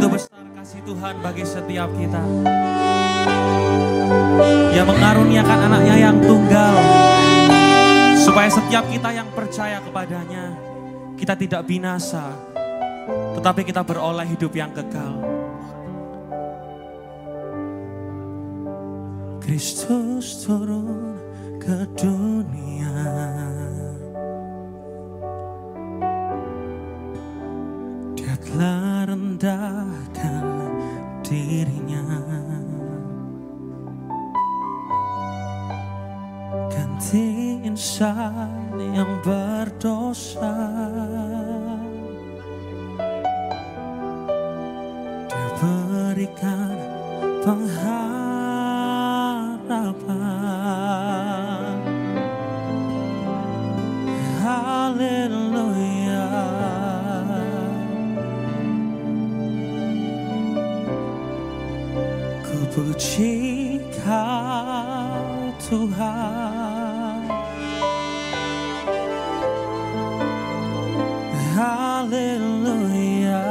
Begitu besar kasih Tuhan bagi setiap kita, yang mengaruniakan anaknya yang tunggal, supaya setiap kita yang percaya kepadanya, kita tidak binasa, tetapi kita beroleh hidup yang kekal. Kristus turun ke dunia, Dia telah rendahkan dirinya, ganti insan yang berdosa. Dia berikan pengharapan. Haleluya. Ku puji Kau Tuhan. Haleluya.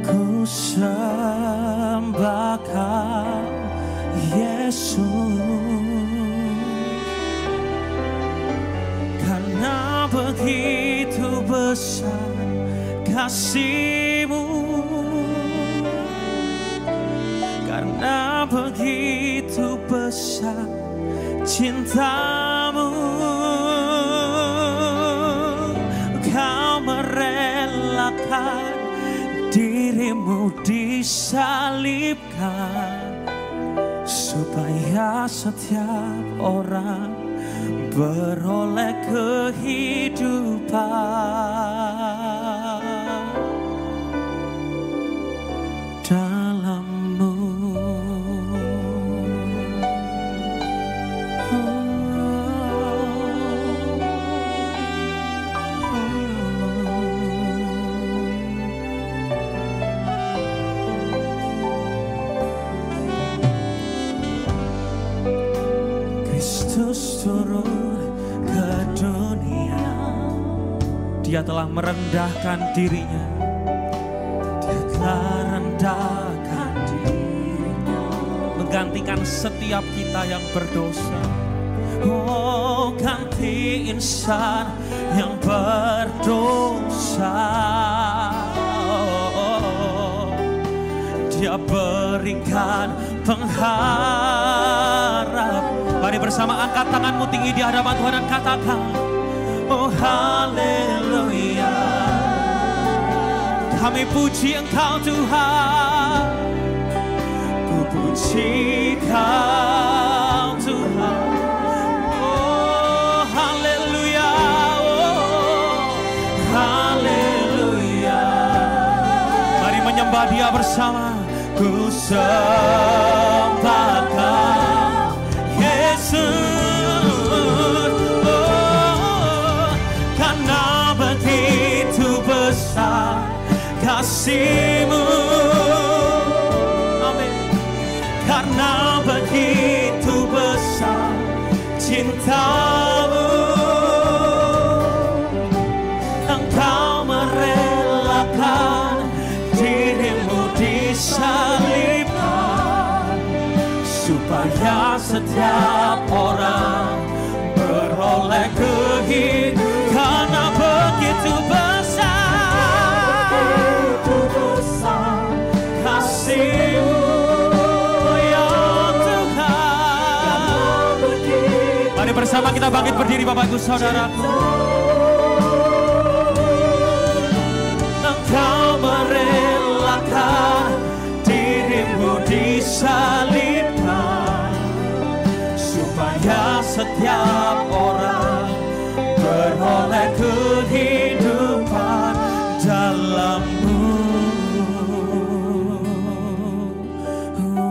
Ku sembah Kau Yesus, karena begitu besar kasih-Mu, karena begitu besar cinta-Mu, Kau merelakan diri-Mu disalibkan, supaya setiap orang beroleh kehidupan dalam-Mu. Kristus turun ke dunia, Dia telah merendahkan dirinya, Dia telah rendahkan dirinya, menggantikan setiap kita yang berdosa. Oh, ganti insan yang berdosa. Oh, Dia berikan pengharap. Mari bersama angkat tanganmu tinggi di hadapan Tuhan dan katakan, oh haleluya. Kami puji Engkau Tuhan, ku puji Kau Tuhan. Oh haleluya, oh haleluya. Mari menyembah Dia bersama. Ku sembah Kau Yesus, oh, karena begitu besar kasih-Mu, amin. Karena begitu besar cinta-Mu, Engkau merelakan diri-Mu disalibkan, supaya setiap orang beroleh kehidupan. Karena begitu besar kasih-Mu, ya Tuhan. Mari bersama kita bangkit berdiri, Bapak Ibu Saudaraku. Engkau merelakan diri-Mu disalibkan, supaya setiap orang beroleh kehidupan dalam-Mu.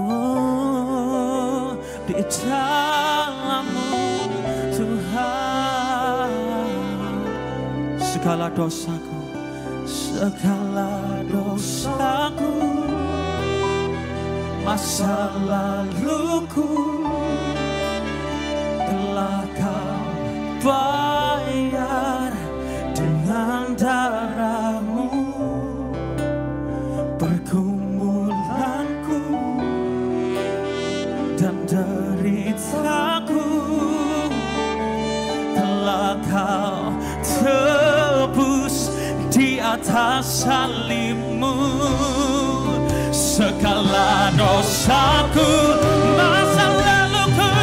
Oh, di dalam-Mu Tuhan. Segala dosaku, segala dosaku, masa laluku telah Kau bayar dengan darah-Mu. pergumulanku dan deritaku telah Kau tebus di atas salibmu. Segala dosaku, masa laluku,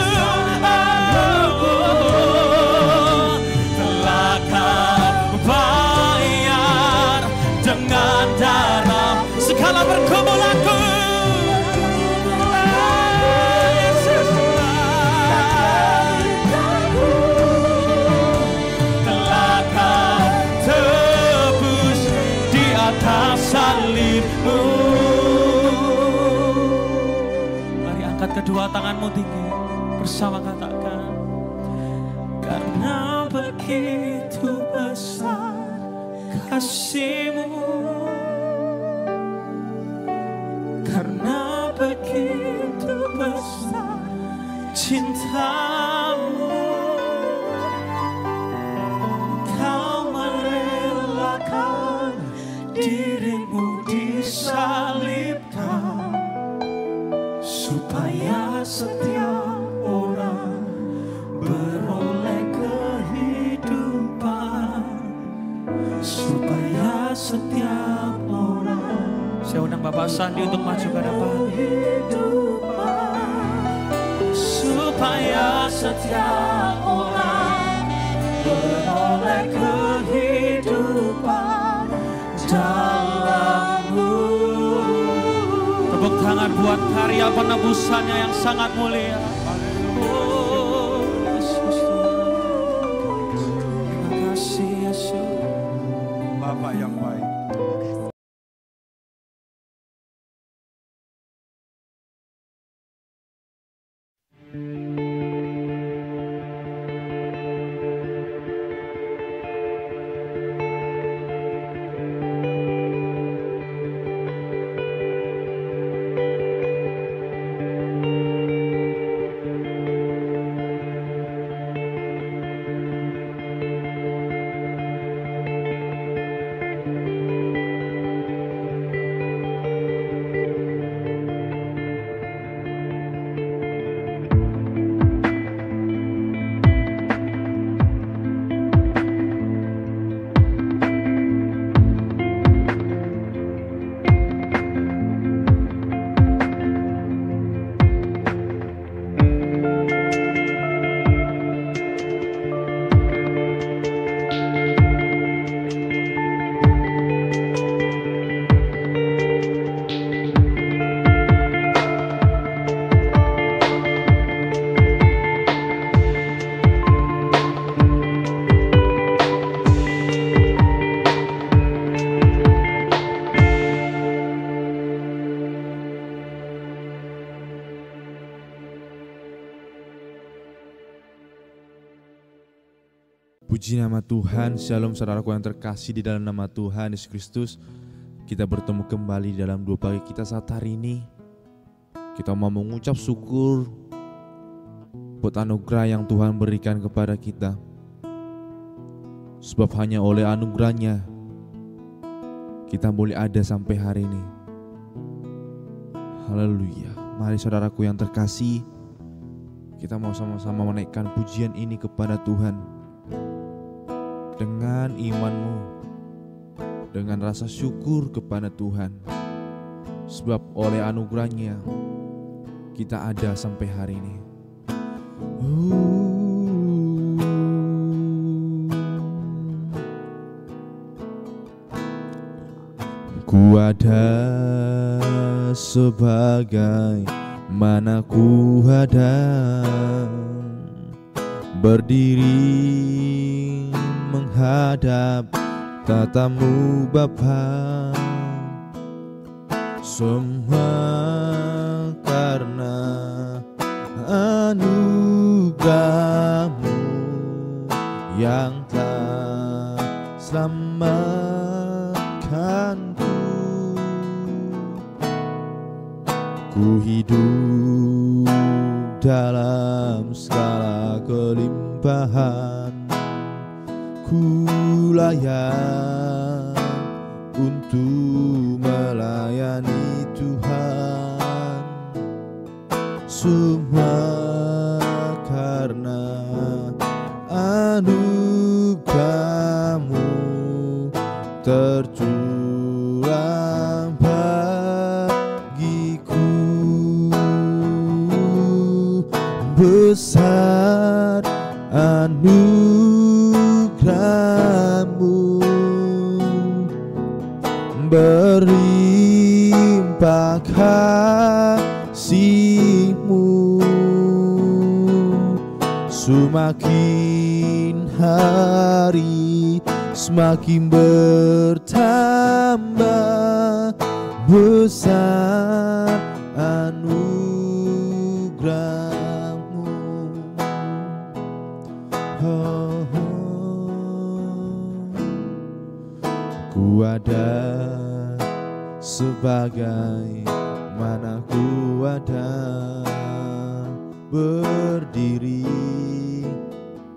telah Kau bayar dengan darah. Segala pergumulanku, telah Kau tebus di atas salibmu. Mari angkat kedua tanganmu tinggi, bersama katakan, karena begitu besar kasih-Mu, karena begitu besar cinta-Mu, Kau merelakan diri-Mu disalibkan, supaya setiap orang beroleh kehidupan, supaya setiap orang. Saya undang Bapak Sandi untuk maju ke depan. Supaya setiap orang beroleh kehidupan dalam-Mu. Tepuk tangan buat karya penebusannya yang sangat mulia. Oh, Yesus. Terima kasih Yesus. Bapak yang baik. Puji nama Tuhan, shalom saudaraku yang terkasih di dalam nama Tuhan Yesus Kristus. Kita bertemu kembali dalam dua pagi kita saat hari ini. Kita mau mengucap syukur buat anugerah yang Tuhan berikan kepada kita. Sebab hanya oleh anugerahnya kita boleh ada sampai hari ini. Haleluya. Mari saudaraku yang terkasih, kita mau sama-sama menaikkan pujian ini kepada Tuhan. Dengan imanmu, dengan rasa syukur kepada Tuhan, sebab oleh anugerahnya kita ada sampai hari ini. Ku ada sebagai mana ku ada, berdiri menghadap tatamu Bapa, semua karena anugerah-Mu yang telah selamatkanku. Ku hidup dalam segala kelimpahan, ku layak untuk melayani Tuhan. Semua karena anugerah-Mu tercurah bagiku. Besar anugerah-Mu, berlimpah kasih-Mu, semakin hari semakin bertambah. Besar anugerah-Mu. Oh, ku ada sebagai mana ku ada, berdiri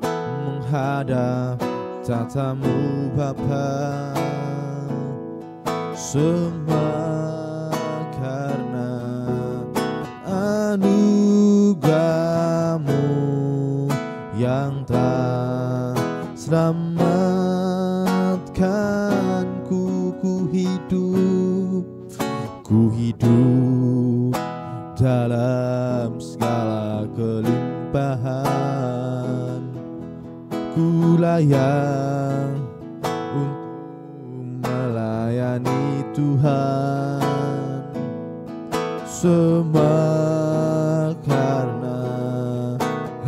menghadap tatamu Bapa. Semua karena anugerah-Mu yang telah selamatkanku. Ku hidup dalam segala kelimpahan. Ku layak untuk melayani Tuhan. Semua karena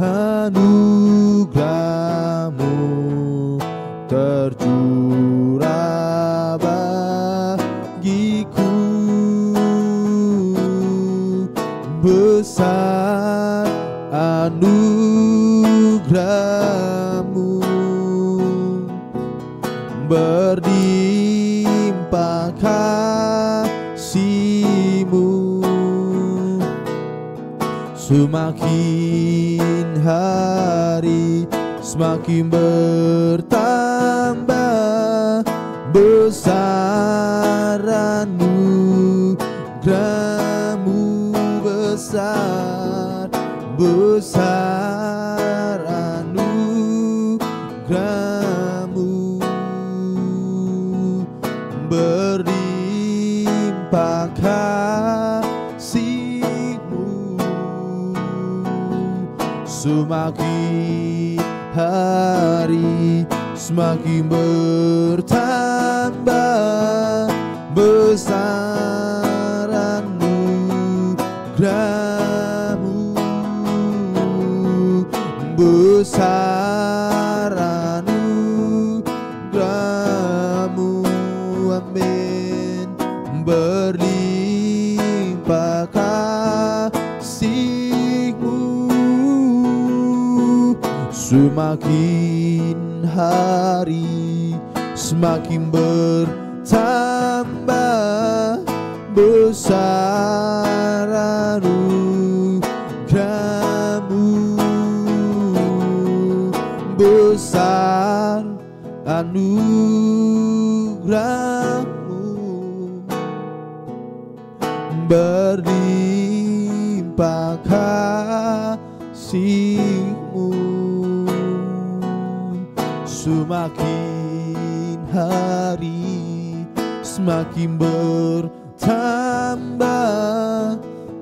anugerah-Mu tercurah bagiku. Besar anugerah-Mu, berlimpah kasih-Mu, semakin hari semakin bertambah. Besar anugerah-Mu, besar, besar anugerah-Mu, berlimpah kasih-Mu, semakin hari semakin bertambah. Besar anugerah-Mu, besar anugerah-Mu, amin, berlimpah kasih-Mu, semakin hari semakin bertambah. Besar anugerah-Mu, besar anugerah-Mu, berlimpah kasih-Mu, semakin hari semakin bertambah.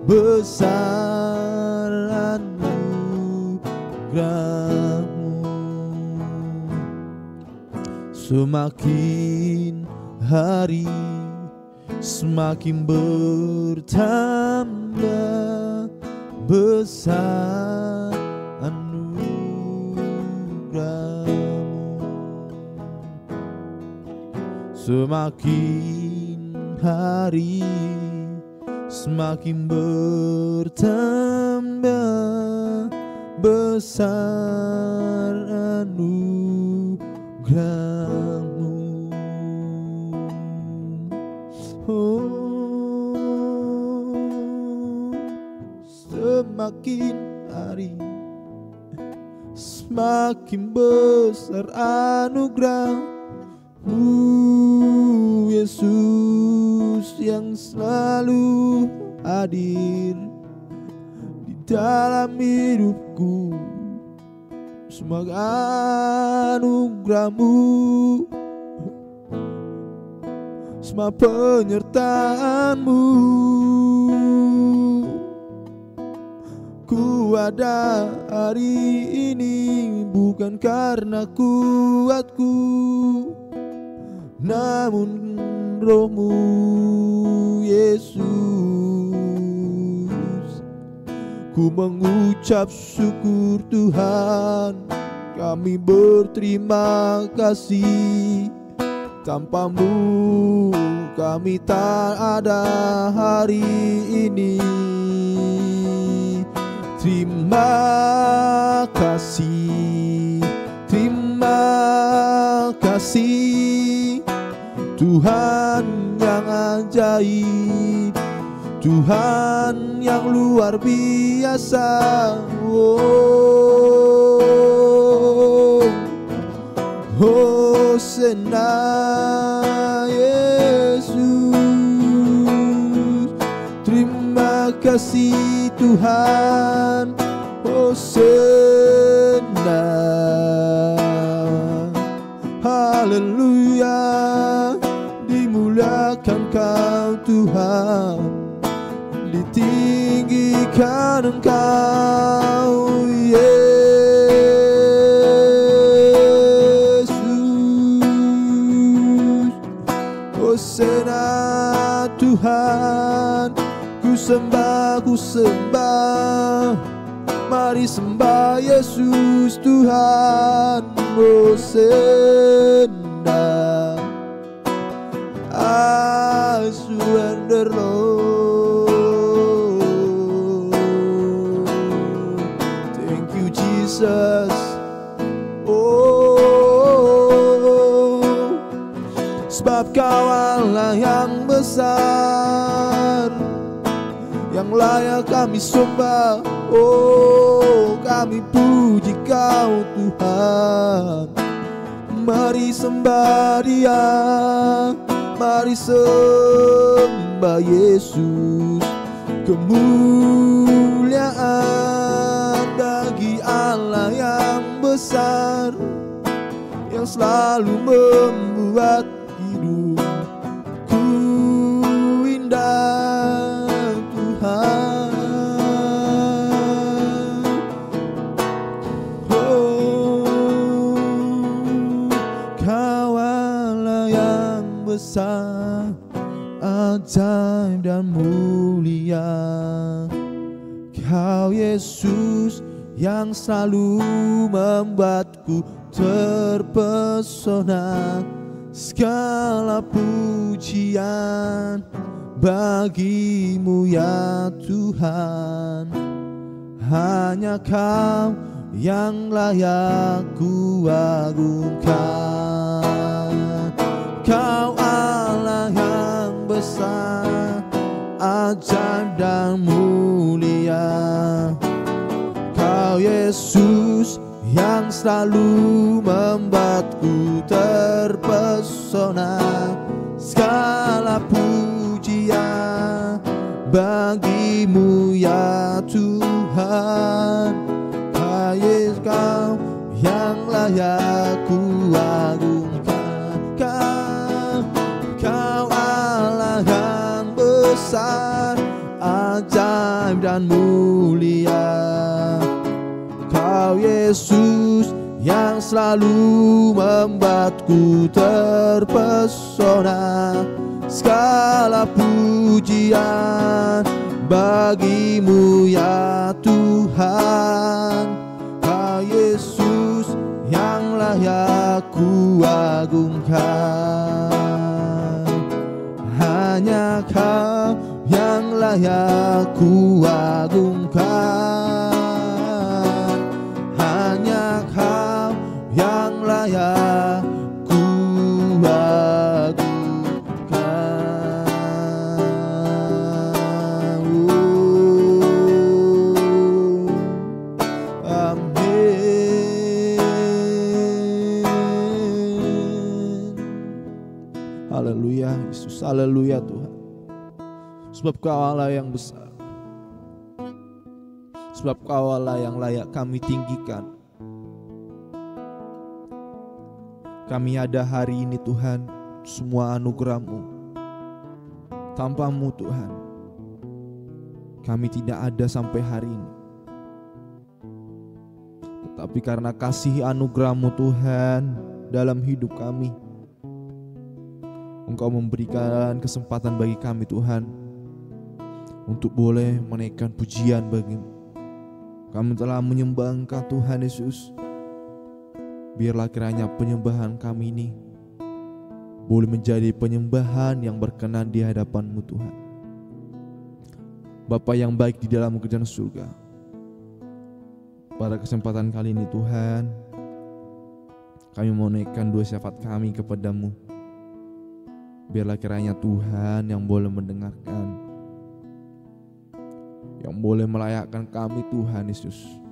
Besar anugerah-Mu, semakin hari semakin bertambah. Besar anugerah-Mu, semakin hari semakin bertambah. Besar anugerah-Mu. Oh, semakin hari semakin besar anugerah-Mu, Yesus. Yesus yang selalu hadir di dalam hidupku. Semua anugerah-Mu, semua penyertaan-Mu. Ku ada hari ini bukan karena kuatku, namun Roh-Mu Yesus. Ku mengucap syukur Tuhan, kami berterima kasih. Tanpa-Mu kami tak ada hari ini. Terima kasih, terima kasih Tuhan yang ajaib, Tuhan yang luar biasa. Hosana Yesus, terima kasih Tuhan. Hosana, haleluya, dimuliakan Kau Tuhan, ditinggikan Engkau Yesus. Hosana Tuhan, ku sembah, ku sembah. Mari sembah Yesus Tuhan. Hosana, I surrender Lord. Thank you Jesus. Oh, sebab Kau Allah yang besar, yang layak kami sembah. Oh, kami puji Kau Tuhan. Mari sembah Dia, mari sembah Yesus. Kemuliaan bagi Allah yang besar, yang selalu membuat hidupku indah. Tuhan, Kau Allah yang besar, ajaib dan mulia. Kau Yesus yang selalu membuatku terpesona. Segala pujian bagi-Mu ya Tuhan. Hanya Kau yang layak ku agungkan. Kau Allah yang besar, ajaib dan mulia. Kau Yesus yang selalu membuatku terpesona. Segala pujian bagi-Mu ya Tuhan. Yesus, Kau yang layak ku agungkan. Kau Allah yang besar, ajaib dan mulia. Kau Yesus yang selalu membuatku terpesona. Segala pujian bagi-Mu ya Tuhan. Kau Yesus yang layak ku agungkan. Hanya Kau yang layak ku agungkan. Hanya Kau yang layak ku agungkan. Haleluya Yesus, haleluya Tuhan. Sebab Kau Allah yang besar, sebab Kau Allah yang layak kami tinggikan. Kami ada hari ini Tuhan, semua anugerah-Mu. Tanpa-Mu Tuhan, kami tidak ada sampai hari ini. Tetapi karena kasih anugerah-Mu Tuhan dalam hidup kami, Engkau memberikan kesempatan bagi kami Tuhan untuk boleh menaikkan pujian bagi-Mu. Kami telah menyembah Engkau Tuhan Yesus. Biarlah kiranya penyembahan kami ini boleh menjadi penyembahan yang berkenan di hadapan-Mu Tuhan. Bapa yang baik di dalam kerajaan surga, pada kesempatan kali ini Tuhan, kami mau naikkan dua syafaat kami kepada-Mu. Biarlah kiranya Tuhan yang boleh mendengarkan, yang boleh melayakkan kami Tuhan Yesus.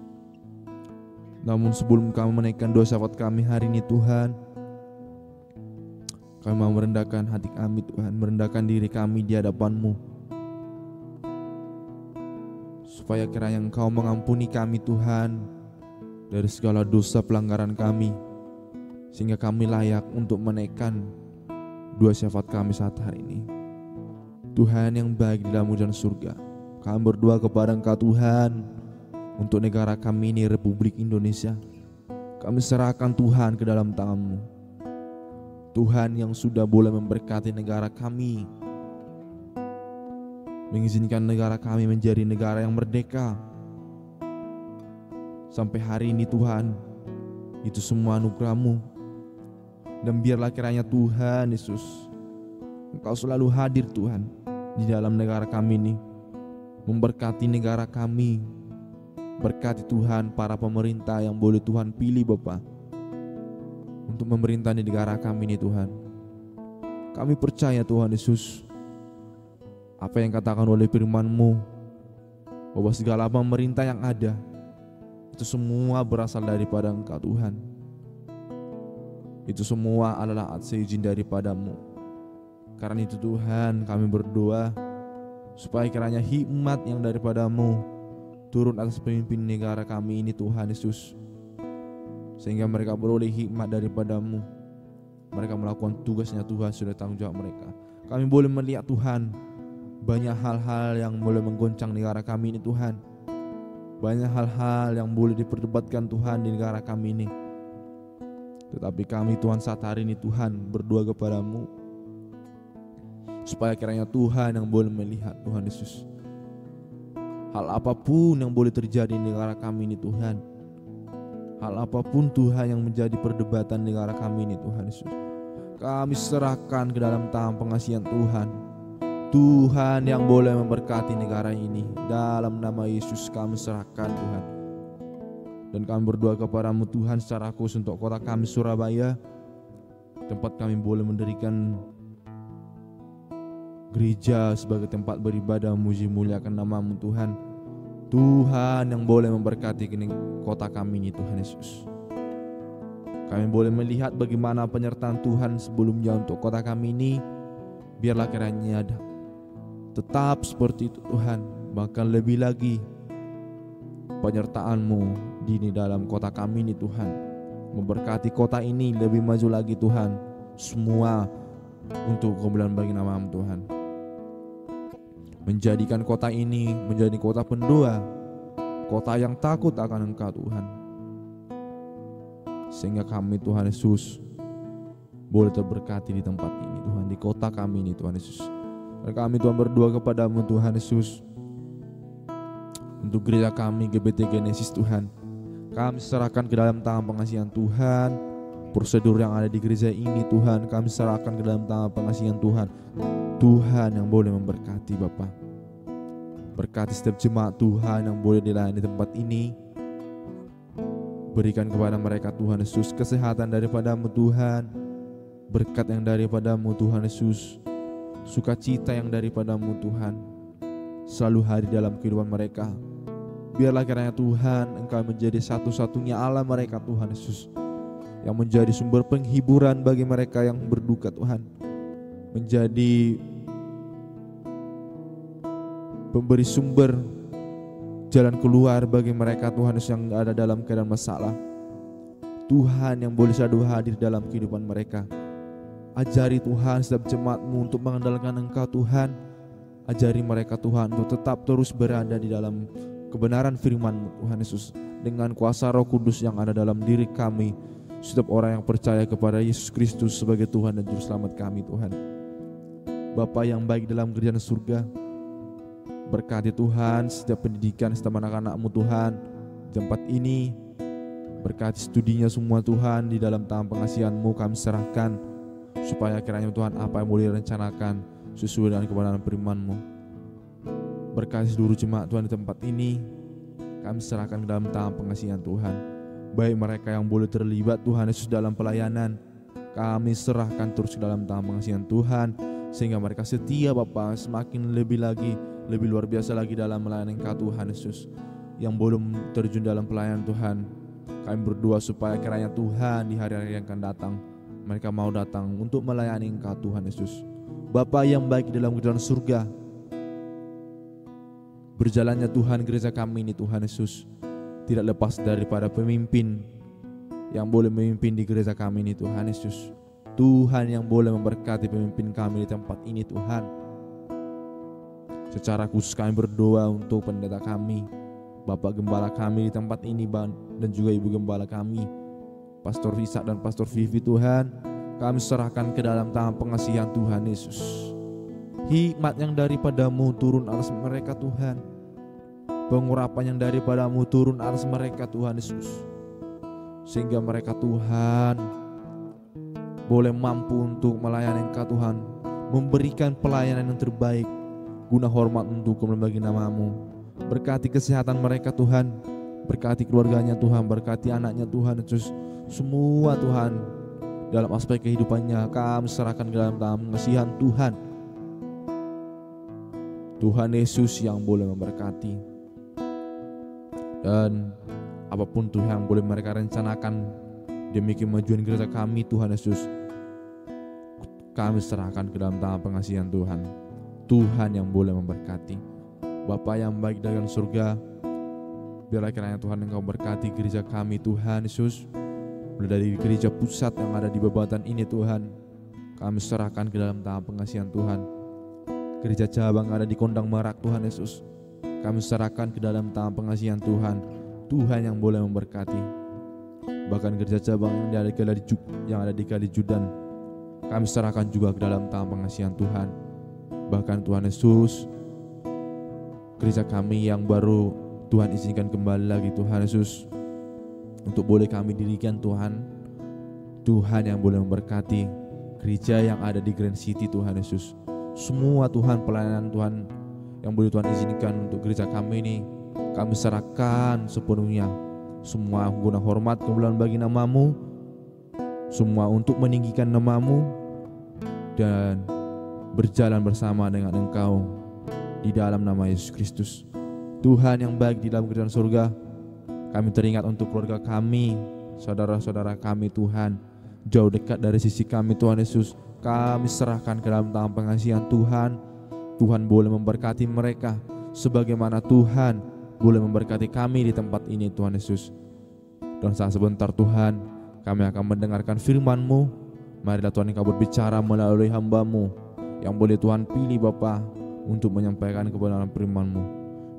Namun sebelum kami menaikkan dua syafaat kami hari ini Tuhan, kami mau merendahkan hati kami Tuhan, merendahkan diri kami di hadapan-Mu, supaya kiranya Engkau mengampuni kami Tuhan dari segala dosa pelanggaran kami, sehingga kami layak untuk menaikkan dua syafaat kami saat hari ini. Tuhan yang baik di dalam kerajaan surga, kami berdoa kepada Engkau Tuhan untuk negara kami ini, Republik Indonesia. Kami serahkan Tuhan ke dalam tangan-Mu. Tuhan yang sudah boleh memberkati negara kami, mengizinkan negara kami menjadi negara yang merdeka. Sampai hari ini Tuhan, itu semua anugerah-Mu. Dan biarlah kiranya Tuhan Yesus, Engkau selalu hadir Tuhan di dalam negara kami ini, memberkati negara kami. Berkati Tuhan para pemerintah yang boleh Tuhan pilih Bapa untuk memerintah di negara kami ini Tuhan. Kami percaya Tuhan Yesus, apa yang katakan oleh firman-Mu, bahwa segala pemerintah yang ada itu semua berasal daripada Engkau Tuhan. Itu semua adalah atas izin daripada-Mu. Karena itu Tuhan, kami berdoa supaya kiranya hikmat yang daripada-Mu turun atas pemimpin negara kami ini Tuhan Yesus, sehingga mereka beroleh hikmat daripada-Mu. Mereka melakukan tugasnya Tuhan, sudah tanggung jawab mereka. Kami boleh melihat Tuhan, banyak hal-hal yang boleh menggoncang negara kami ini Tuhan. Banyak hal-hal yang boleh diperdebatkan Tuhan di negara kami ini. Tetapi kami Tuhan saat hari ini Tuhan berdoa kepada-Mu, supaya kiranya Tuhan yang boleh melihat Tuhan Yesus, hal apapun yang boleh terjadi di negara kami ini Tuhan, hal apapun Tuhan yang menjadi perdebatan negara kami ini Tuhan Yesus, kami serahkan ke dalam tangan pengasihan Tuhan. Tuhan yang boleh memberkati negara ini, dalam nama Yesus kami serahkan Tuhan. Dan kami berdoa kepada-Mu Tuhan secara khusus untuk kota kami Surabaya, tempat kami boleh mendirikan gereja sebagai tempat beribadah muji muliakan nama-Mu Tuhan. Tuhan yang boleh memberkati kota kami ini Tuhan Yesus. Kami boleh melihat bagaimana penyertaan Tuhan sebelumnya untuk kota kami ini. Biarlah kiranya ada tetap seperti itu Tuhan, bahkan lebih lagi penyertaan-Mu di dalam kota kami ini Tuhan. Memberkati kota ini lebih maju lagi Tuhan, semua untuk kemuliaan bagi nama-Mu Tuhan. Menjadikan kota ini menjadi kota pendoa, kota yang takut akan Engkau Tuhan, sehingga kami Tuhan Yesus boleh terberkati di tempat ini Tuhan, di kota kami ini Tuhan Yesus. Dan kami Tuhan berdoa kepada-Mu Tuhan Yesus, untuk gereja kami GBT Genesis Tuhan, kami serahkan ke dalam tangan pengasihan Tuhan. Prosedur yang ada di gereja ini Tuhan, kami serahkan ke dalam tangan pengasihan Tuhan. Tuhan yang boleh memberkati Bapa, berkati setiap jemaat Tuhan yang boleh dilayani di tempat ini. Berikan kepada mereka Tuhan Yesus kesehatan daripada-Mu Tuhan, berkat yang daripada-Mu Tuhan Yesus, sukacita yang daripada-Mu Tuhan selalu hadir dalam kehidupan mereka. Biarlah kiranya Tuhan Engkau menjadi satu-satunya Allah mereka Tuhan Yesus, yang menjadi sumber penghiburan bagi mereka yang berduka Tuhan, menjadi pemberi sumber jalan keluar bagi mereka Tuhan Yesus yang ada dalam keadaan masalah. Tuhan yang boleh selalu hadir dalam kehidupan mereka. Ajari Tuhan setiap jemaat-Mu untuk mengandalkan Engkau Tuhan. Ajari mereka Tuhan untuk tetap terus berada di dalam kebenaran firman-Mu Tuhan Yesus, dengan kuasa Roh Kudus yang ada dalam diri kami, setiap orang yang percaya kepada Yesus Kristus sebagai Tuhan dan Juru Selamat kami Tuhan. Bapa yang baik dalam kerajaan surga, berkati Tuhan setiap pendidikan setiap anak-anak-Mu Tuhan di tempat ini. Berkati studinya semua Tuhan, di dalam tangan pengasihan-Mu kami serahkan, supaya kiranya Tuhan apa yang boleh direncanakan sesuai dengan kebenaran firman-Mu. Berkati seluruh jemaat Tuhan di tempat ini, kami serahkan ke dalam tangan pengasihan Tuhan. Baik mereka yang boleh terlibat Tuhan Yesus dalam pelayanan, kami serahkan terus ke dalam tangan pengasihan Tuhan, sehingga mereka setia Bapa, semakin lebih lagi, lebih luar biasa lagi dalam melayani Engkau Tuhan Yesus. Yang belum terjun dalam pelayanan Tuhan, kami berdoa supaya kiranya Tuhan di hari-hari yang akan datang, mereka mau datang untuk melayani Engkau Tuhan Yesus. Bapa yang baik dalam kerajaan surga, berjalannya Tuhan gereja kami ini Tuhan Yesus tidak lepas daripada pemimpin yang boleh memimpin di gereja kami ini Tuhan Yesus. Tuhan yang boleh memberkati pemimpin kami di tempat ini Tuhan. Secara khusus kami berdoa untuk pendeta kami, Bapak Gembala kami di tempat ini, dan juga Ibu Gembala kami, Pastor Ishak dan Pastor Vivi Tuhan. Kami serahkan ke dalam tangan pengasihan Tuhan Yesus. Hikmat yang daripada-Mu turun atas mereka Tuhan. Pengurapan yang daripada-Mu turun atas mereka Tuhan Yesus, sehingga mereka Tuhan boleh mampu untuk melayani Engkau Tuhan, memberikan pelayanan yang terbaik guna hormat untuk bagi nama-Mu. Berkati kesehatan mereka Tuhan, berkati keluarganya Tuhan, berkati anaknya Tuhan Yesus. Semua Tuhan dalam aspek kehidupannya kami serahkan ke dalam tangan pengasihan Tuhan. Tuhan Yesus yang boleh memberkati, dan apapun Tuhan yang boleh mereka rencanakan demi kemajuan gereja kami Tuhan Yesus, kami serahkan ke dalam tangan pengasihan Tuhan. Tuhan yang boleh memberkati. Bapa yang baik dalam surga, biarlah kiranya Tuhan Engkau berkati gereja kami Tuhan Yesus, mulai dari gereja pusat yang ada di Babatan ini Tuhan, kami serahkan ke dalam tangan pengasihan Tuhan. Gereja cabang ada di Kondang Merak Tuhan Yesus, kami serahkan ke dalam tangan pengasihan Tuhan. Tuhan yang boleh memberkati. Bahkan gereja cabang yang ada di Kalijudan, kami serahkan juga ke dalam tangan pengasihan Tuhan. Bahkan Tuhan Yesus, gereja kami yang baru Tuhan izinkan kembali lagi Tuhan Yesus, untuk boleh kami dirikan Tuhan. Tuhan yang boleh memberkati gereja yang ada di Grand City Tuhan Yesus. Semua Tuhan pelayanan Tuhan yang boleh Tuhan izinkan untuk gereja kami ini, kami serahkan sepenuhnya. Semua guna hormat kemuliaan bagi nama-Mu, semua untuk meninggikan nama-Mu dan berjalan bersama dengan Engkau di dalam nama Yesus Kristus. Tuhan yang baik di dalam kerajaan surga, kami teringat untuk keluarga kami, saudara-saudara kami Tuhan, jauh dekat dari sisi kami Tuhan Yesus. Kami serahkan ke dalam tangan pengasihan Tuhan. Tuhan boleh memberkati mereka sebagaimana Tuhan boleh memberkati kami di tempat ini Tuhan Yesus. Dan saat sebentar Tuhan, kami akan mendengarkan firman-Mu. Marilah Tuhan Engkau berbicara melalui hamba-Mu yang boleh Tuhan pilih Bapa untuk menyampaikan kebenaran firman-Mu.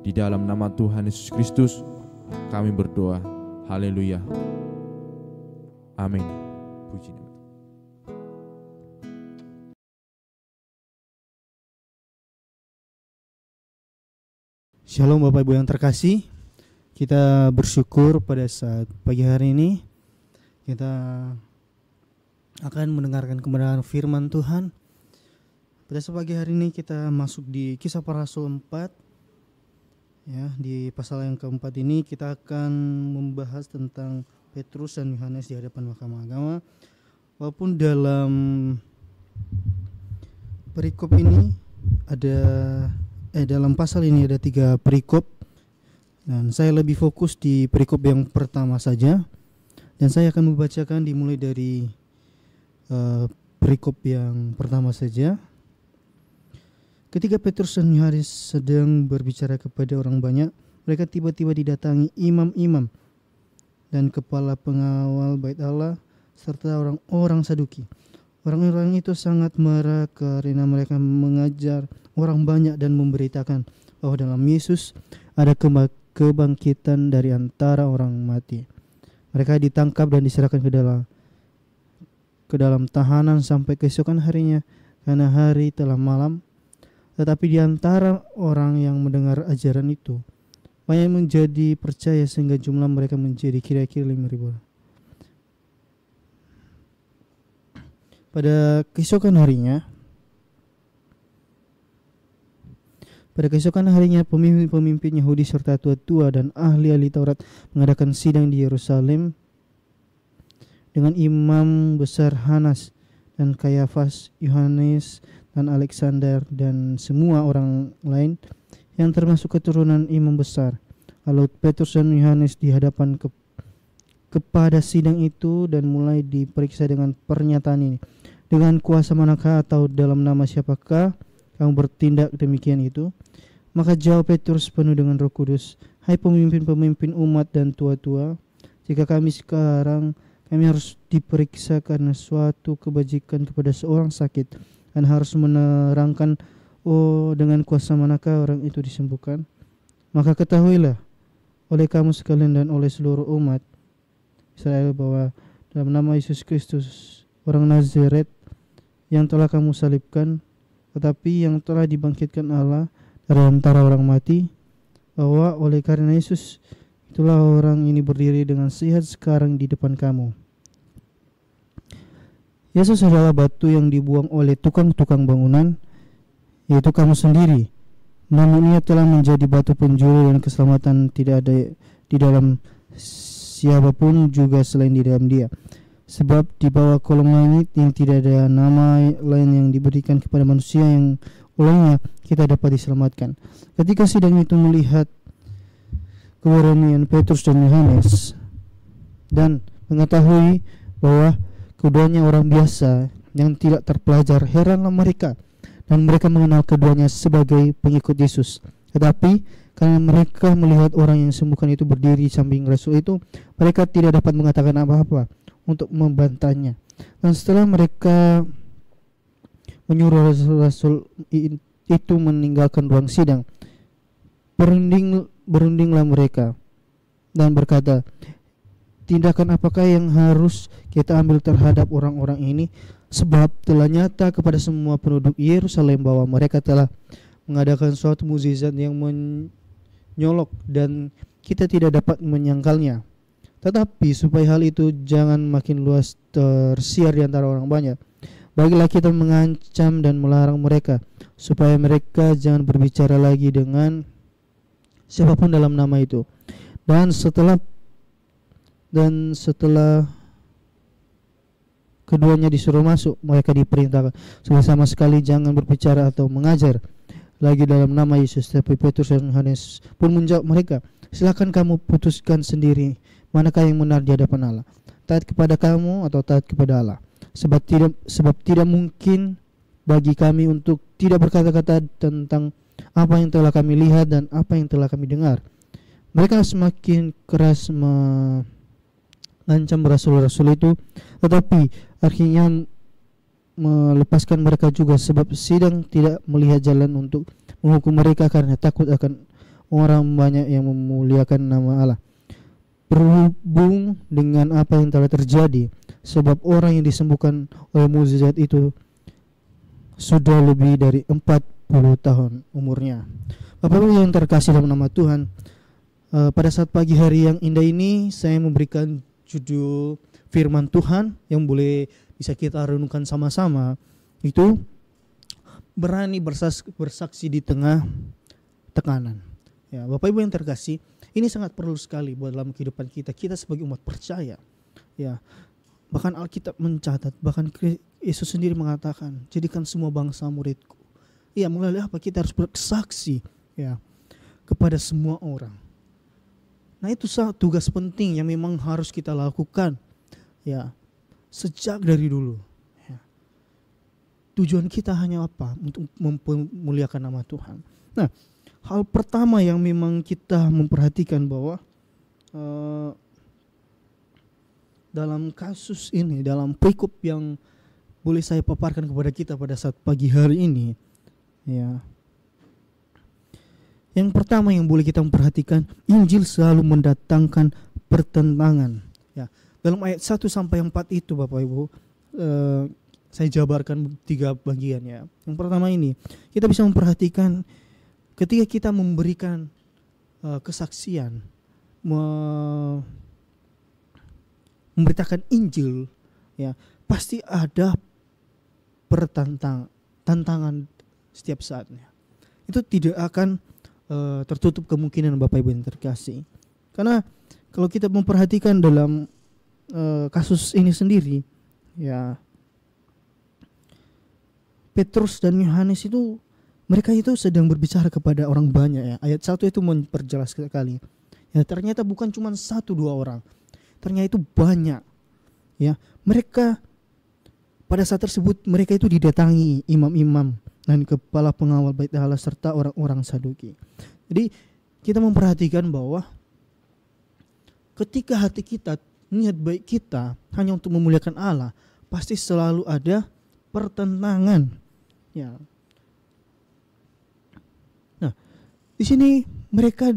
Di dalam nama Tuhan Yesus Kristus kami berdoa. Haleluya. Amin. Puji nama. Shalom Bapak Ibu yang terkasih. Kita bersyukur pada saat pagi hari ini kita akan mendengarkan kebenaran firman Tuhan. Pada saat pagi hari ini kita masuk di Kisah Para Rasul 4. Ya, di pasal yang keempat ini kita akan membahas tentang Petrus dan Yohanes di hadapan Mahkamah Agama. Walaupun dalam perikop ini dalam pasal ini ada 3 perikop, dan saya lebih fokus di perikop yang pertama saja, dan saya akan membacakan dimulai dari perikop yang pertama saja. Ketika Petrus dan Yohanes sedang berbicara kepada orang banyak, mereka tiba-tiba didatangi imam-imam dan kepala pengawal bait Allah serta orang-orang Saduki. Orang-orang itu sangat marah karena mereka mengajar orang banyak dan memberitakan bahwa dalam Yesus ada kebangkitan dari antara orang mati. Mereka ditangkap dan diserahkan ke dalam tahanan sampai keesokan harinya karena hari telah malam. Tetapi di antara orang yang mendengar ajaran itu, banyak yang menjadi percaya sehingga jumlah mereka menjadi kira-kira 5.000 orang. Pada keesokan harinya pemimpin-pemimpin Yahudi serta tua-tua dan ahli-ahli Taurat mengadakan sidang di Yerusalem dengan imam besar Hanas dan Kayafas, Yohanes dan Alexander dan semua orang lain yang termasuk keturunan imam besar. Lalu Petrus dan Yohanes dihadapan kepada sidang itu dan mulai diperiksa dengan pernyataan ini. Dengan kuasa manakah atau dalam nama siapakah kamu bertindak demikian itu? Maka jawab Petrus penuh dengan Roh Kudus, hai pemimpin-pemimpin umat dan tua-tua, jika kami harus diperiksa karena suatu kebajikan kepada seorang sakit dan harus menerangkan dengan kuasa manakah orang itu disembuhkan, maka ketahuilah oleh kamu sekalian dan oleh seluruh umat Israel bahwa dalam nama Yesus Kristus orang Nazaret yang telah kamu salibkan tetapi yang telah dibangkitkan Allah dari antara orang mati, bahwa oleh karena Yesus itulah orang ini berdiri dengan sehat sekarang di depan kamu. Yesus adalah batu yang dibuang oleh tukang-tukang bangunan, yaitu kamu sendiri. Namun ia telah menjadi batu penjuru dan keselamatan tidak ada di dalam siapapun juga selain di dalam Dia. Sebab di bawah kolong langit yang tidak ada nama lain yang diberikan kepada manusia yang olehnya kita dapat diselamatkan. Ketika sidang itu melihat keberanian Petrus dan Yohanes dan mengetahui bahwa keduanya orang biasa yang tidak terpelajar, heranlah mereka dan mereka mengenal keduanya sebagai pengikut Yesus. Tetapi karena mereka melihat orang yang disembuhkan itu berdiri di samping rasul itu, mereka tidak dapat mengatakan apa-apa untuk membantahnya. Dan setelah mereka menyuruh rasul itu meninggalkan ruang sidang, berundinglah mereka dan berkata, tindakan apakah yang harus kita ambil terhadap orang-orang ini? Sebab telah nyata kepada semua penduduk Yerusalem bahwa mereka telah mengadakan suatu mukjizat yang menyolok dan kita tidak dapat menyangkalnya. Tetapi supaya hal itu jangan makin luas tersiar di antara orang banyak, bagilah kita mengancam dan melarang mereka supaya mereka jangan berbicara lagi dengan siapapun dalam nama itu. Dan setelah keduanya disuruh masuk, mereka diperintahkan sama sekali jangan berbicara atau mengajar lagi dalam nama Yesus. Tapi Petrus dan Yohanes pun menjawab mereka, silakan kamu putuskan sendiri manakah yang benar di hadapan Allah, taat kepada kamu atau taat kepada Allah. Sebab tidak mungkin bagi kami untuk tidak berkata-kata tentang apa yang telah kami lihat dan apa yang telah kami dengar. Mereka semakin keras mengancam rasul-rasul itu, tetapi akhirnya melepaskan mereka juga, sebab sidang tidak melihat jalan untuk menghukum mereka karena takut akan orang banyak yang memuliakan nama Allah. Berhubung dengan apa yang telah terjadi, sebab orang yang disembuhkan oleh mukjizat itu sudah lebih dari 40 tahun umurnya. Bapak-Ibu yang terkasih dalam nama Tuhan, pada saat pagi hari yang indah ini saya memberikan judul firman Tuhan yang boleh bisa kita renungkan sama-sama, itu berani bersaksi di tengah tekanan. Ya, Bapak Ibu yang terkasih, ini sangat perlu sekali buat dalam kehidupan kita sebagai umat percaya. Ya, bahkan Alkitab mencatat, bahkan Yesus sendiri mengatakan, jadikan semua bangsa muridku. Ya, melalui apa kita harus bersaksi ya kepada semua orang. Nah, itu tugas penting yang memang harus kita lakukan ya sejak dari dulu. Ya. tujuan kita hanya apa? Untuk memuliakan nama Tuhan. Nah, hal pertama yang memang kita memperhatikan bahwa dalam kasus ini, dalam perikop yang boleh saya paparkan kepada kita pada saat pagi hari ini, ya. Yang pertama yang boleh kita memperhatikan, Injil selalu mendatangkan pertentangan. Ya, dalam ayat 1 sampai 4 itu Bapak Ibu, saya jabarkan 3 bagian ya. Yang pertama ini, kita bisa memperhatikan ketika kita memberikan kesaksian, memberitakan Injil, ya, pasti ada tantangan setiap saatnya. Itu tidak akan tertutup kemungkinan Bapak Ibu yang terkasih. Karena kalau kita memperhatikan dalam kasus ini sendiri, ya, Petrus dan Yohanes itu, mereka itu sedang berbicara kepada orang banyak ya. Ayat 1 itu memperjelas sekali. Ya, ternyata bukan cuma 1-2 orang. Ternyata itu banyak. Ya, mereka pada saat tersebut mereka itu didatangi imam-imam dan kepala pengawal Bait Allah serta orang-orang Saduki. Jadi kita memperhatikan bahwa ketika hati kita, niat baik kita hanya untuk memuliakan Allah, pasti selalu ada pertentangan. Ya. Nah, di sini mereka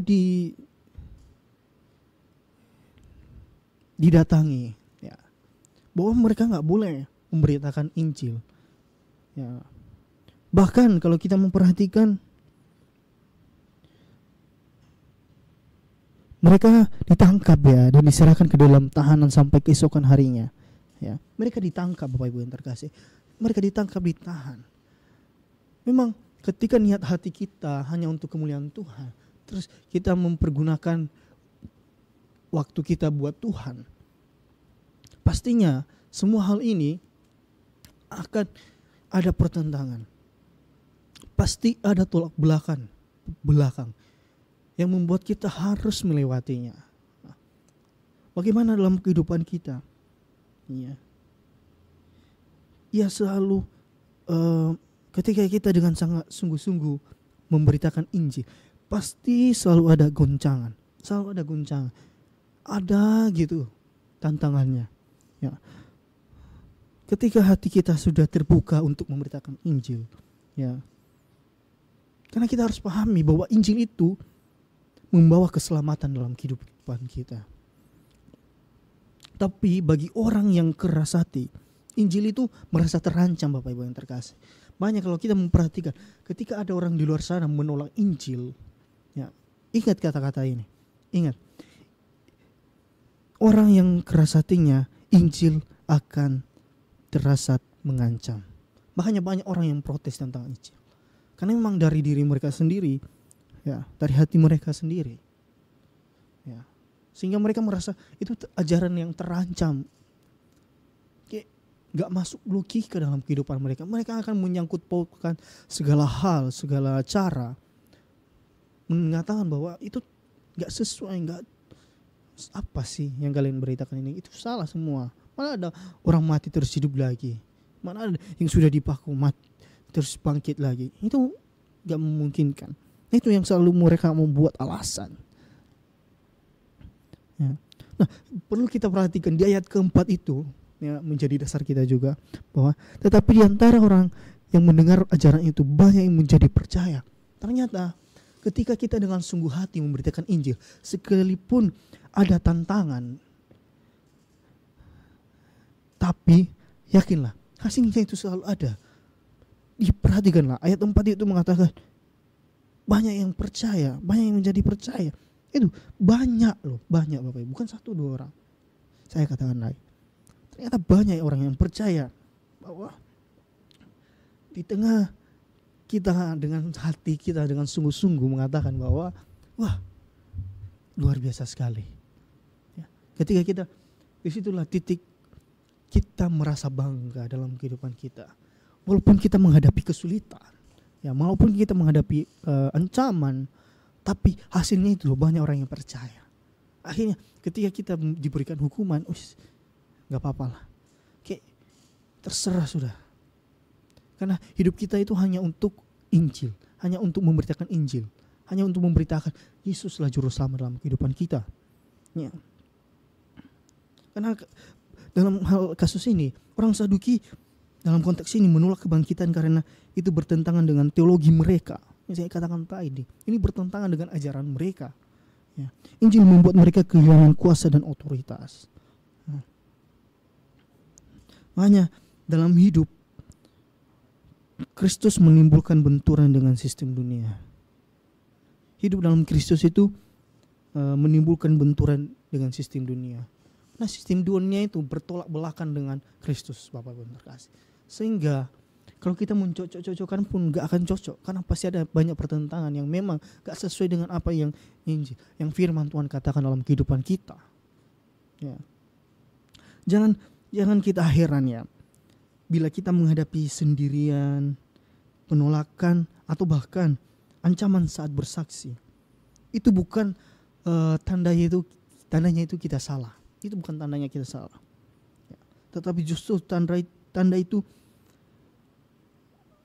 didatangi, ya, bahwa mereka nggak boleh memberitakan Injil. Ya. Bahkan kalau kita memperhatikan, mereka ditangkap ya dan diserahkan ke dalam tahanan sampai keesokan harinya. Ya, mereka ditangkap Bapak Ibu yang terkasih. Mereka ditangkap, ditahan. Memang ketika niat hati kita hanya untuk kemuliaan Tuhan, terus kita mempergunakan waktu kita buat Tuhan, pastinya semua hal ini akan ada pertentangan. Pasti ada tolak belakang yang membuat kita harus melewatinya. Bagaimana dalam kehidupan kita? Ya selalu ketika kita dengan sangat sungguh-sungguh memberitakan Injil, pasti selalu ada goncangan, ada gitu tantangannya. Ya. Ketika hati kita sudah terbuka untuk memberitakan Injil, ya, karena kita harus pahami bahwa Injil itu membawa keselamatan dalam kehidupan kita. Tapi bagi orang yang keras hati, Injil itu merasa terancam Bapak Ibu yang terkasih. Banyak kalau kita memperhatikan, ketika ada orang di luar sana menolak Injil, ya, ingat kata-kata ini. Ingat, orang yang keras hatinya, Injil akan terasa mengancam. Makanya banyak orang yang protes tentang Injil. Karena memang dari diri mereka sendiri, ya, dari hati mereka sendiri, ya, sehingga mereka merasa itu ajaran yang terancam, kayak gak masuk logika dalam kehidupan mereka. Mereka akan menyangkut pautkan segala hal, segala cara, mengatakan bahwa itu gak sesuai, gak apa sih yang kalian beritakan ini, itu salah semua. Mana ada orang mati terus hidup lagi, mana ada yang sudah dipaku mati terus bangkit lagi. Itu gak memungkinkan. Itu yang selalu mereka membuat alasan. Ya. Nah, perlu kita perhatikan di ayat keempat itu, ya, menjadi dasar kita juga, bahwa tetapi di antara orang yang mendengar ajaran itu banyak yang menjadi percaya. Ternyata ketika kita dengan sungguh hati memberitakan Injil, sekalipun ada tantangan, tapi yakinlah hasilnya itu selalu ada. Diperhatikanlah ayat 4 itu mengatakan banyak yang percaya, banyak yang menjadi percaya. Itu banyak loh, banyak Bapak Ibu, bukan 1-2 orang. Saya katakan lagi, ternyata banyak orang yang percaya bahwa di tengah kita dengan hati kita dengan sungguh-sungguh mengatakan bahwa wah, luar biasa sekali. Ya, ketika kita, disitulah titik kita merasa bangga dalam kehidupan kita. Walaupun kita menghadapi kesulitan, ya, walaupun kita menghadapi ancaman, tapi hasilnya itu loh, banyak orang yang percaya. Akhirnya ketika kita diberikan hukuman, gak apa-apa lah, kayak terserah sudah. Karena hidup kita itu hanya untuk Injil, hanya untuk memberitakan Injil, hanya untuk memberitakan Yesuslah juru selamat dalam kehidupan kita. Ya. Karena dalam hal kasus ini, orang Saduki dalam konteks ini menolak kebangkitan karena itu bertentangan dengan teologi mereka. Yang saya katakan tadi, ini bertentangan dengan ajaran mereka. Ya. Injil membuat mereka kehilangan kuasa dan otoritas. Nah. Makanya dalam hidup Kristus menimbulkan benturan dengan sistem dunia. Hidup dalam Kristus itu menimbulkan benturan dengan sistem dunia. Nah, sistem dunia itu bertolak belakang dengan Kristus, Bapak Ibu yang terkasih. Sehingga kalau kita mencocok-cocokkan pun gak akan cocok, karena pasti ada banyak pertentangan yang memang gak sesuai dengan apa yang Injil, yang firman Tuhan katakan dalam kehidupan kita. Ya. Jangan kita heran ya, bila kita menghadapi sendirian, penolakan, atau bahkan ancaman saat bersaksi. Itu bukan tandanya itu kita salah. Itu bukan tandanya kita salah. Ya. Tetapi justru tanda itu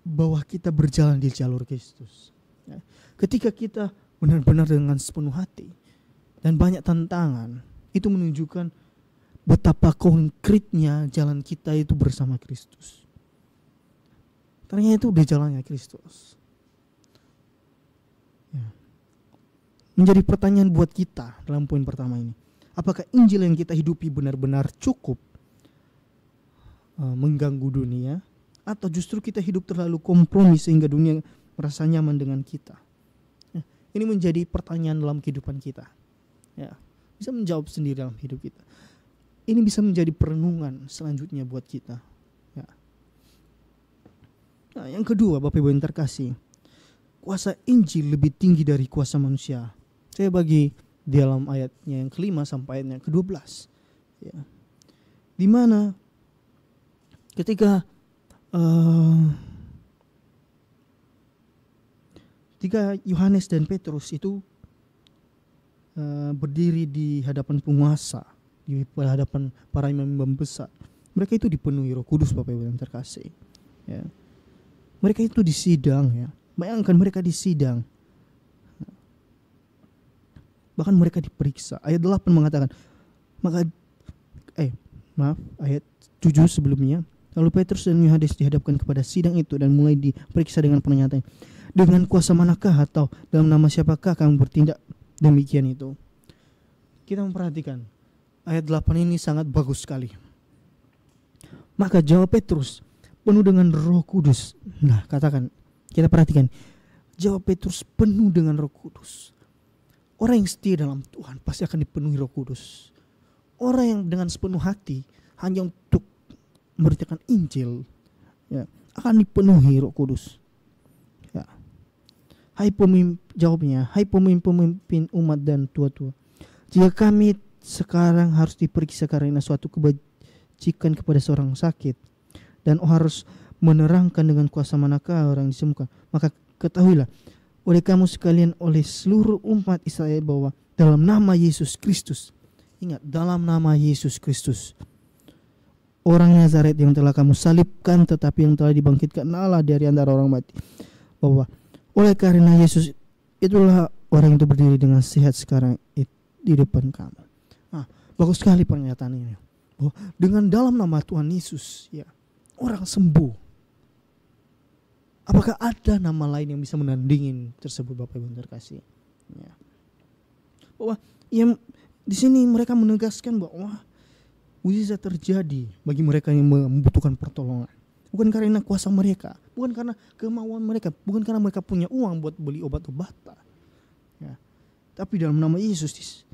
bahwa kita berjalan di jalur Kristus. Ya. Ketika kita benar-benar dengan sepenuh hati dan banyak tantangan, itu menunjukkan betapa konkretnya jalan kita itu bersama Kristus. Ternyata itu udah jalannya Kristus. Ya. Menjadi pertanyaan buat kita dalam poin pertama ini. Apakah Injil yang kita hidupi benar-benar cukup mengganggu dunia, atau justru kita hidup terlalu kompromi sehingga dunia merasa nyaman dengan kita? Ya. Ini menjadi pertanyaan dalam kehidupan kita. Ya. Bisa menjawab sendiri dalam hidup kita. Ini bisa menjadi perenungan selanjutnya buat kita. Ya. Nah, yang kedua, Bapak Ibu yang terkasih, kuasa Injil lebih tinggi dari kuasa manusia. Saya bagi di dalam ayatnya yang kelima sampai ayatnya ke-12. Ya. Di mana ketika Yohanes dan Petrus itu berdiri di hadapan penguasa, di hadapan para imam besar, mereka itu dipenuhi Roh Kudus, Bapak Ibu yang terkasih. Ya. Mereka itu disidang, ya. Bayangkan mereka disidang. Bahkan mereka diperiksa. Ayat 8 mengatakan, ayat 7 sebelumnya, lalu Petrus dan Yohanes dihadapkan kepada sidang itu dan mulai diperiksa dengan pernyataan, dengan kuasa manakah atau dalam nama siapakah kamu bertindak demikian itu? Kita memperhatikan ayat 8 ini sangat bagus sekali. Maka jawab Petrus penuh dengan Roh Kudus. Nah, kita perhatikan. Jawab Petrus penuh dengan Roh Kudus. Orang yang setia dalam Tuhan pasti akan dipenuhi Roh Kudus. Orang yang dengan sepenuh hati hanya untuk memberitakan Injil, ya, akan dipenuhi Roh Kudus. Ya. Hai pemimpin umat dan tua-tua, jika kami sekarang harus diperiksa karena suatu kebajikan kepada seorang sakit, dan harus menerangkan dengan kuasa manakah orang disembuhkan, maka ketahuilah oleh kamu sekalian, oleh seluruh umat Israel, bahwa dalam nama Yesus Kristus, ingat, dalam nama Yesus Kristus, orang Nazaret yang telah kamu salibkan tetapi yang telah dibangkitkan Allah dari antara orang mati, bahwa oleh karena Yesus itulah orang itu berdiri dengan sehat sekarang di depan kamu. Nah, bagus sekali pernyataan ini, bahwa dengan dalam nama Tuhan Yesus, ya, orang sembuh. Apakah ada nama lain yang bisa menandingin tersebut, Bapak Ibu yang terkasih? Ya. Bahwa yang di sini mereka menegaskan bahwa mukjizat terjadi bagi mereka yang membutuhkan pertolongan. Bukan karena kuasa mereka, bukan karena kemauan mereka, bukan karena mereka punya uang buat beli obat-obatan. Ya. Tapi dalam nama Yesus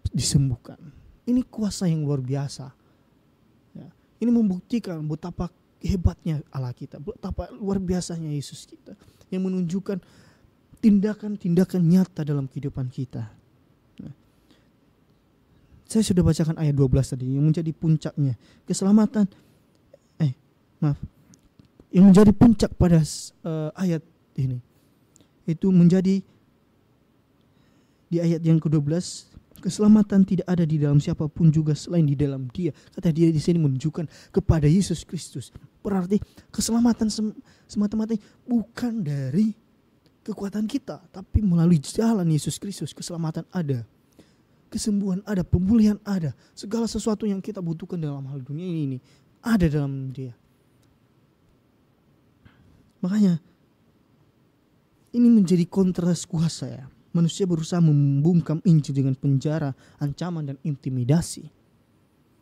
disembuhkan. Ini kuasa yang luar biasa. Ya. Ini membuktikan betapa hebatnya Allah kita, betapa luar biasanya Yesus kita, yang menunjukkan tindakan-tindakan nyata dalam kehidupan kita. Nah, saya sudah bacakan ayat 12 tadi yang menjadi puncaknya keselamatan. Yang menjadi puncak pada ayat ini itu menjadi di ayat yang ke-12, Keselamatan tidak ada di dalam siapapun juga selain di dalam Dia. Kata Dia di sini menunjukkan kepada Yesus Kristus. Berarti keselamatan semata-mata bukan dari kekuatan kita, tapi melalui jalan Yesus Kristus. Keselamatan ada, kesembuhan ada, pemulihan ada. Segala sesuatu yang kita butuhkan dalam hal dunia ini ada dalam Dia. Makanya ini menjadi kontras kuasa ya. Manusia berusaha membungkam Injil dengan penjara, ancaman dan intimidasi.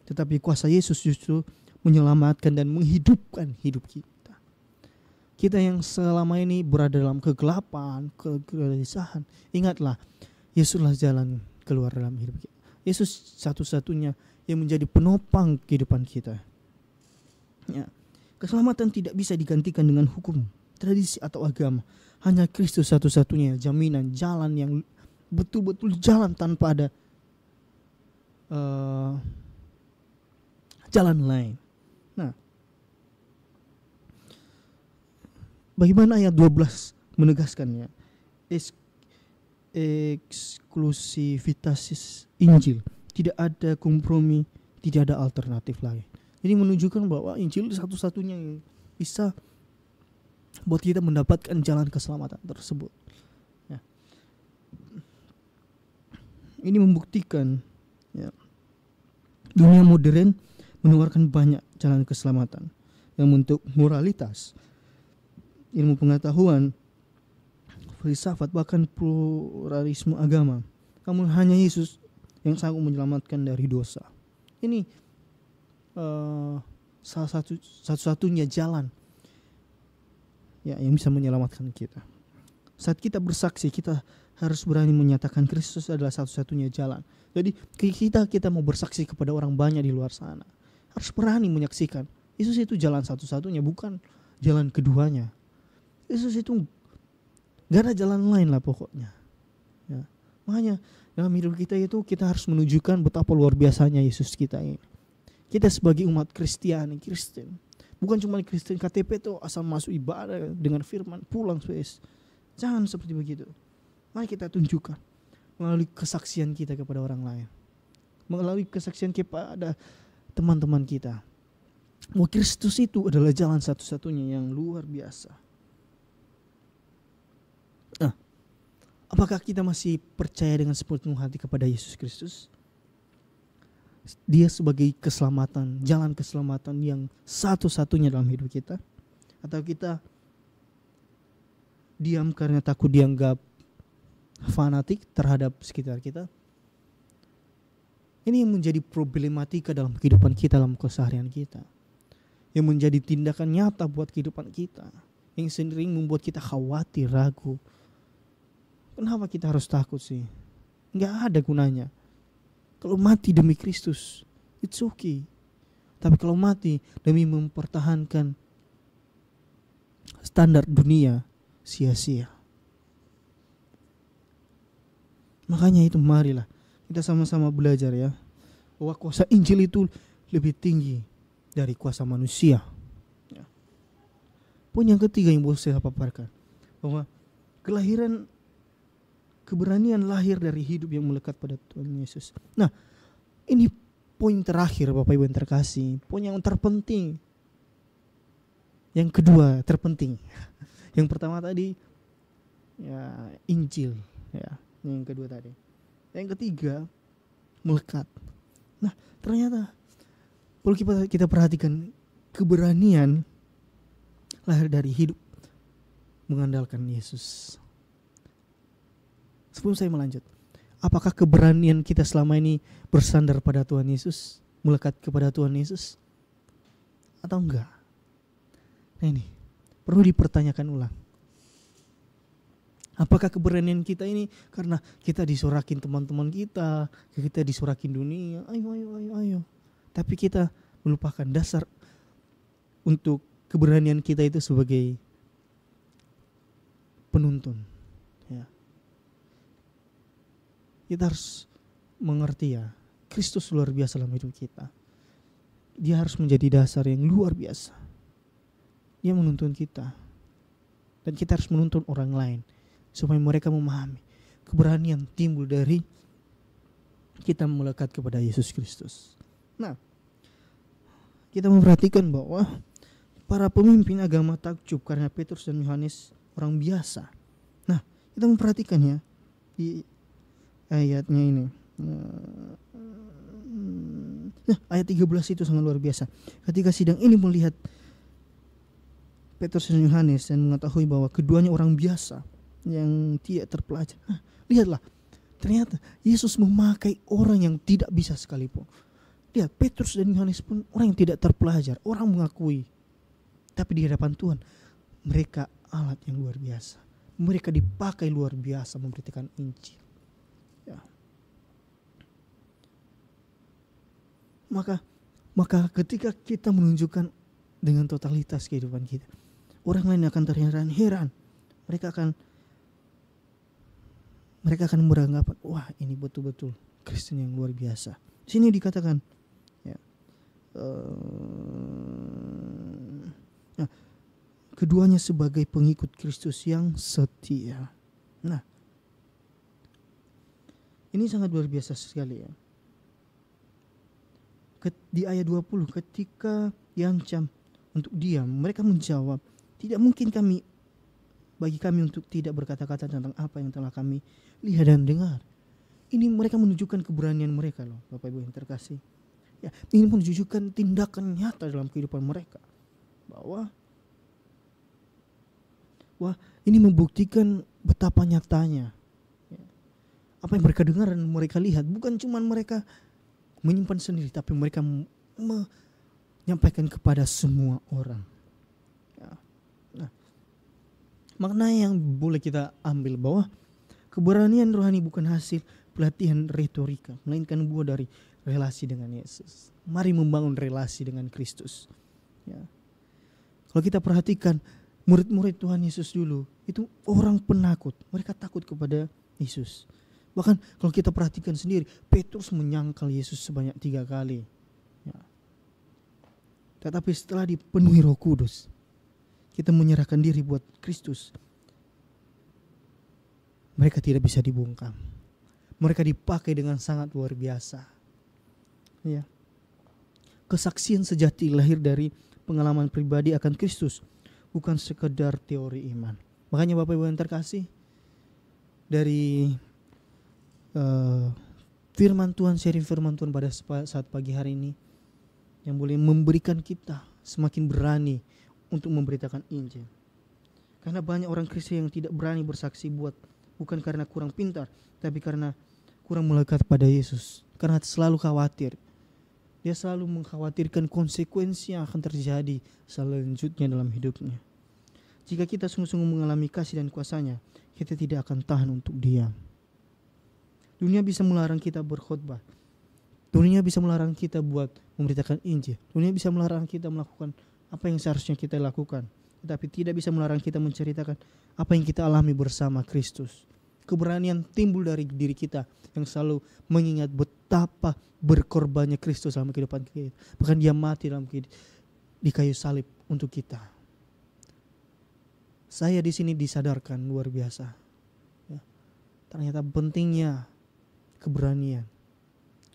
Tetapi kuasa Yesus justru menyelamatkan dan menghidupkan hidup kita. Kita yang selama ini berada dalam kegelapan, kegelisahan, ingatlah Yesuslah jalan keluar dalam hidup kita. Yesus satu-satunya yang menjadi penopang kehidupan kita. Ya. Keselamatan tidak bisa digantikan dengan hukum, tradisi atau agama. Hanya Kristus satu-satunya jaminan, jalan yang betul-betul jalan tanpa ada jalan lain. Nah, bagaimana ayat 12 menegaskannya? Eksklusivitas Injil. Tidak ada kompromi, tidak ada alternatif lain. Jadi menunjukkan bahwa Injil satu-satunya yang bisa buat kita mendapatkan jalan keselamatan tersebut. Ya. Ini membuktikan ya, dunia modern menawarkan banyak jalan keselamatan yang bentuk moralitas, ilmu pengetahuan, filsafat, bahkan pluralisme agama. Namun hanya Yesus yang sanggup menyelamatkan dari dosa. Ini salah satu-satunya jalan ya, yang bisa menyelamatkan kita. Saat kita bersaksi, kita harus berani menyatakan Kristus adalah satu-satunya jalan. Jadi kita mau bersaksi kepada orang banyak di luar sana, harus berani menyaksikan Yesus itu jalan satu-satunya, bukan jalan keduanya. Yesus itu gak ada jalan lain lah pokoknya ya. Makanya dalam hidup kita itu kita harus menunjukkan betapa luar biasanya Yesus kita ini. Kita sebagai umat Kristen, bukan cuma Kristen KTP itu asal masuk ibadah dengan firman pulang sues. Jangan seperti begitu. Mari kita tunjukkan melalui kesaksian kita kepada orang lain, melalui kesaksian kepada teman-teman kita, bahwa Kristus itu adalah jalan satu-satunya yang luar biasa. Nah, apakah kita masih percaya dengan sepenuh hati kepada Yesus Kristus? Dia sebagai keselamatan, jalan keselamatan yang satu-satunya dalam hidup kita? Atau kita diam karena takut dianggap fanatik terhadap sekitar kita? Ini yang menjadi problematika dalam kehidupan kita, dalam keseharian kita, yang menjadi tindakan nyata buat kehidupan kita, yang sering membuat kita khawatir, ragu. Kenapa kita harus takut sih? Gak ada gunanya. Kalau mati demi Kristus, it's okay. Tapi kalau mati demi mempertahankan standar dunia, sia-sia. Makanya itu marilah kita sama-sama belajar ya, bahwa kuasa Injil itu lebih tinggi dari kuasa manusia. Ya. Poin yang ketiga yang boleh saya paparkan, bahwa keberanian lahir dari hidup yang melekat pada Tuhan Yesus. Nah, ini poin terakhir Bapak Ibu yang terkasih, poin yang terpenting. Yang kedua terpenting. Yang pertama tadi ya Injil ya, yang kedua tadi. Yang ketiga melekat. Nah, ternyata kalau kita perhatikan keberanian lahir dari hidup mengandalkan Yesus. Sebelum saya melanjut, apakah keberanian kita selama ini bersandar pada Tuhan Yesus, melekat kepada Tuhan Yesus, atau enggak? Nah ini perlu dipertanyakan ulang. Apakah keberanian kita ini karena kita disorakin teman-teman kita disorakin dunia, ayo. Tapi kita melupakan dasar untuk keberanian kita itu sebagai penuntun. Ya. Kita harus mengerti ya, Kristus luar biasa dalam hidup kita. Dia harus menjadi dasar yang luar biasa. Dia menuntun kita. Dan kita harus menuntun orang lain supaya mereka memahami keberanian timbul dari kita melekat kepada Yesus Kristus. Nah, kita memperhatikan bahwa para pemimpin agama takjub karena Petrus dan Yohanes orang biasa. Nah, kita memperhatikan ya di ayatnya ini. Nah, ayat 13 itu sangat luar biasa. Ketika sidang ini melihat Petrus dan Yohanes dan mengetahui bahwa keduanya orang biasa yang tidak terpelajar. Nah, lihatlah, ternyata Yesus memakai orang yang tidak bisa sekalipun. Lihat, Petrus dan Yohanes pun orang yang tidak terpelajar, orang mengakui. Tapi di hadapan Tuhan, mereka alat yang luar biasa. Mereka dipakai luar biasa memberitakan Injil. Ya. Maka ketika kita menunjukkan dengan totalitas kehidupan kita, orang lain akan terheran-heran. Mereka akan beranggapan, wah ini betul-betul Kristen yang luar biasa. Di sini dikatakan, ya, keduanya sebagai pengikut Kristus yang setia. Nah, ini sangat luar biasa sekali ya. Di ayat 20, ketika diancam untuk diam, mereka menjawab, tidak mungkin bagi kami untuk tidak berkata-kata tentang apa yang telah kami lihat dan dengar. Ini mereka menunjukkan keberanian mereka loh, Bapak Ibu yang terkasih. Ya, ini menunjukkan tindakan nyata dalam kehidupan mereka. Bahwa ini membuktikan betapa nyatanya. Ya, apa yang mereka dengar dan mereka lihat, bukan cuma mereka menyimpan sendiri, tapi mereka menyampaikan kepada semua orang. Ya. Nah, makna yang boleh kita ambil bahwa keberanian rohani bukan hasil pelatihan retorika, melainkan buah dari relasi dengan Yesus. Mari membangun relasi dengan Kristus. Ya. Kalau kita perhatikan murid-murid Tuhan Yesus dulu, itu orang penakut. Mereka takut kepada Yesus. Bahkan kalau kita perhatikan sendiri, Petrus menyangkal Yesus sebanyak 3 kali. Ya. Tetapi setelah dipenuhi Roh Kudus, kita menyerahkan diri buat Kristus. Mereka tidak bisa dibungkam. Mereka dipakai dengan sangat luar biasa. Ya. Kesaksian sejati lahir dari pengalaman pribadi akan Kristus, bukan sekedar teori iman. Makanya Bapak Ibu yang terkasih, dari firman Tuhan, sharing firman Tuhan pada saat pagi hari ini, yang boleh memberikan kita semakin berani untuk memberitakan Injil. Karena banyak orang Kristen yang tidak berani bersaksi bukan karena kurang pintar, tapi karena kurang melekat pada Yesus. Karena selalu khawatir. Dia selalu mengkhawatirkan konsekuensi yang akan terjadi selanjutnya dalam hidupnya. Jika kita sungguh-sungguh mengalami kasih dan kuasa-Nya, kita tidak akan tahan untuk diam. Dunia bisa melarang kita berkhotbah. Dunia bisa melarang kita buat memberitakan Injil. Dunia bisa melarang kita melakukan apa yang seharusnya kita lakukan. Tetapi tidak bisa melarang kita menceritakan apa yang kita alami bersama Kristus. Keberanian timbul dari diri kita yang selalu mengingat betapa berkorbannya Kristus dalam kehidupan kita. Bahkan Dia mati di kayu salib untuk kita. Saya di sini disadarkan luar biasa. Ya. Ternyata pentingnya keberanian.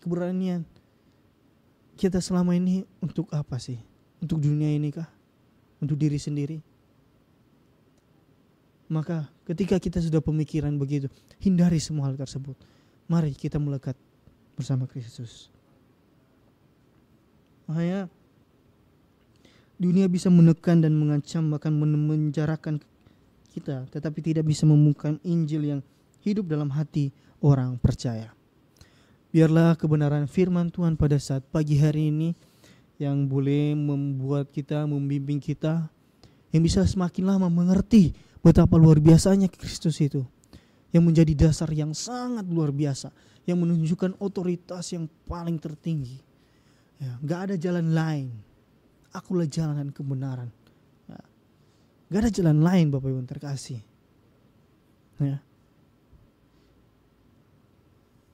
Keberanian kita selama ini untuk apa sih? Untuk dunia ini kah? Untuk diri sendiri? Maka ketika kita sudah pemikiran begitu, hindari semua hal tersebut. Mari kita melekat bersama Kristus. Makanya dunia bisa menekan dan mengancam, bahkan menjarakan kita, tetapi tidak bisa membuka Injil yang hidup dalam hati orang percaya. Biarlah kebenaran firman Tuhan pada saat pagi hari ini yang boleh membuat kita, membimbing kita, yang bisa semakin lama mengerti betapa luar biasanya Kristus itu, yang menjadi dasar yang sangat luar biasa, yang menunjukkan otoritas yang paling tertinggi. Ya, gak ada jalan lain. Akulah jalan dan kebenaran. Ya, gak ada jalan lain, Bapak Ibu yang terkasih. Ya.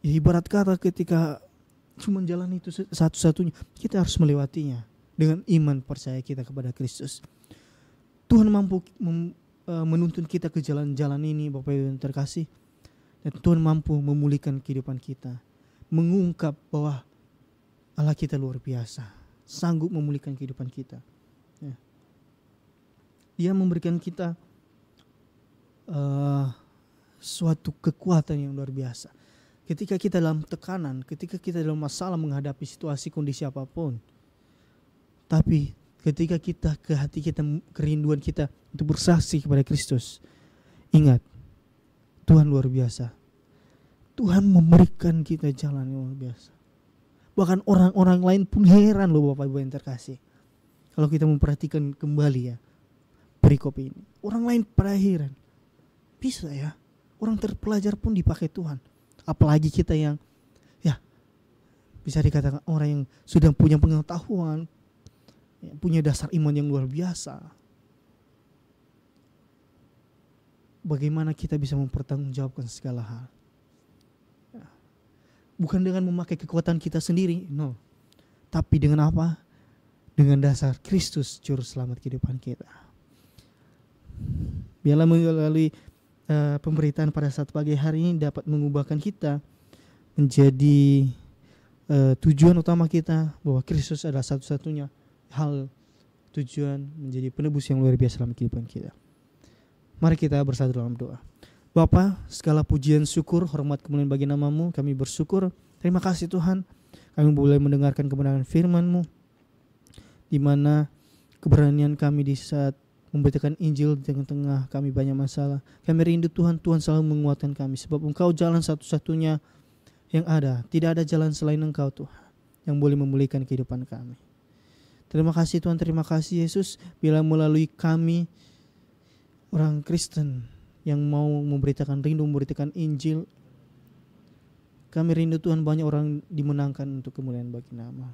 Ya, ibarat kata ketika cuma jalan itu satu-satunya, kita harus melewatinya dengan iman percaya kita kepada Kristus. Tuhan mampu menuntun kita ke jalan-jalan ini, Bapak Ibu yang terkasih. Dan Tuhan mampu memulihkan kehidupan kita. mengungkap bahwa Allah kita luar biasa, sanggup memulihkan kehidupan kita. Ya. Dia memberikan kita suatu kekuatan yang luar biasa. Ketika kita dalam tekanan, ketika kita dalam masalah menghadapi situasi kondisi apapun, tapi ketika kita ke hati kita, kerinduan kita untuk bersaksi kepada Kristus, ingat, Tuhan luar biasa. Tuhan memberikan kita jalan yang luar biasa. Bahkan orang-orang lain pun heran loh Bapak Ibu yang terkasih. Kalau kita memperhatikan kembali ya perikop ini, orang lain pada heran. Bisa ya, orang terpelajar pun dipakai Tuhan. Apalagi kita yang ya bisa dikatakan orang yang sudah punya pengetahuan, ya, punya dasar iman yang luar biasa. Bagaimana kita bisa mempertanggungjawabkan segala hal? Ya. Bukan dengan memakai kekuatan kita sendiri, no. Tapi dengan apa? Dengan dasar Kristus juru selamat kehidupan kita. Biarlah melalui pemberitaan pada saat pagi hari ini dapat mengubahkan kita menjadi tujuan utama kita, bahwa Kristus adalah satu-satunya hal tujuan menjadi penebus yang luar biasa dalam kehidupan kita. Mari kita bersatu dalam doa. Bapa, segala pujian, syukur, hormat, kemuliaan bagi nama-Mu. Kami bersyukur. Terima kasih Tuhan, kami boleh mendengarkan kebenaran firman-Mu, di mana keberanian kami di saat memberitakan Injil di tengah-tengah kami banyak masalah. Kami rindu Tuhan, Tuhan selalu menguatkan kami, sebab Engkau jalan satu-satunya yang ada. Tidak ada jalan selain Engkau Tuhan yang boleh memulihkan kehidupan kami. Terima kasih Tuhan, terima kasih Yesus, bila melalui kami orang Kristen yang mau memberitakan, rindu memberitakan Injil, kami rindu Tuhan banyak orang dimenangkan untuk kemuliaan bagi nama.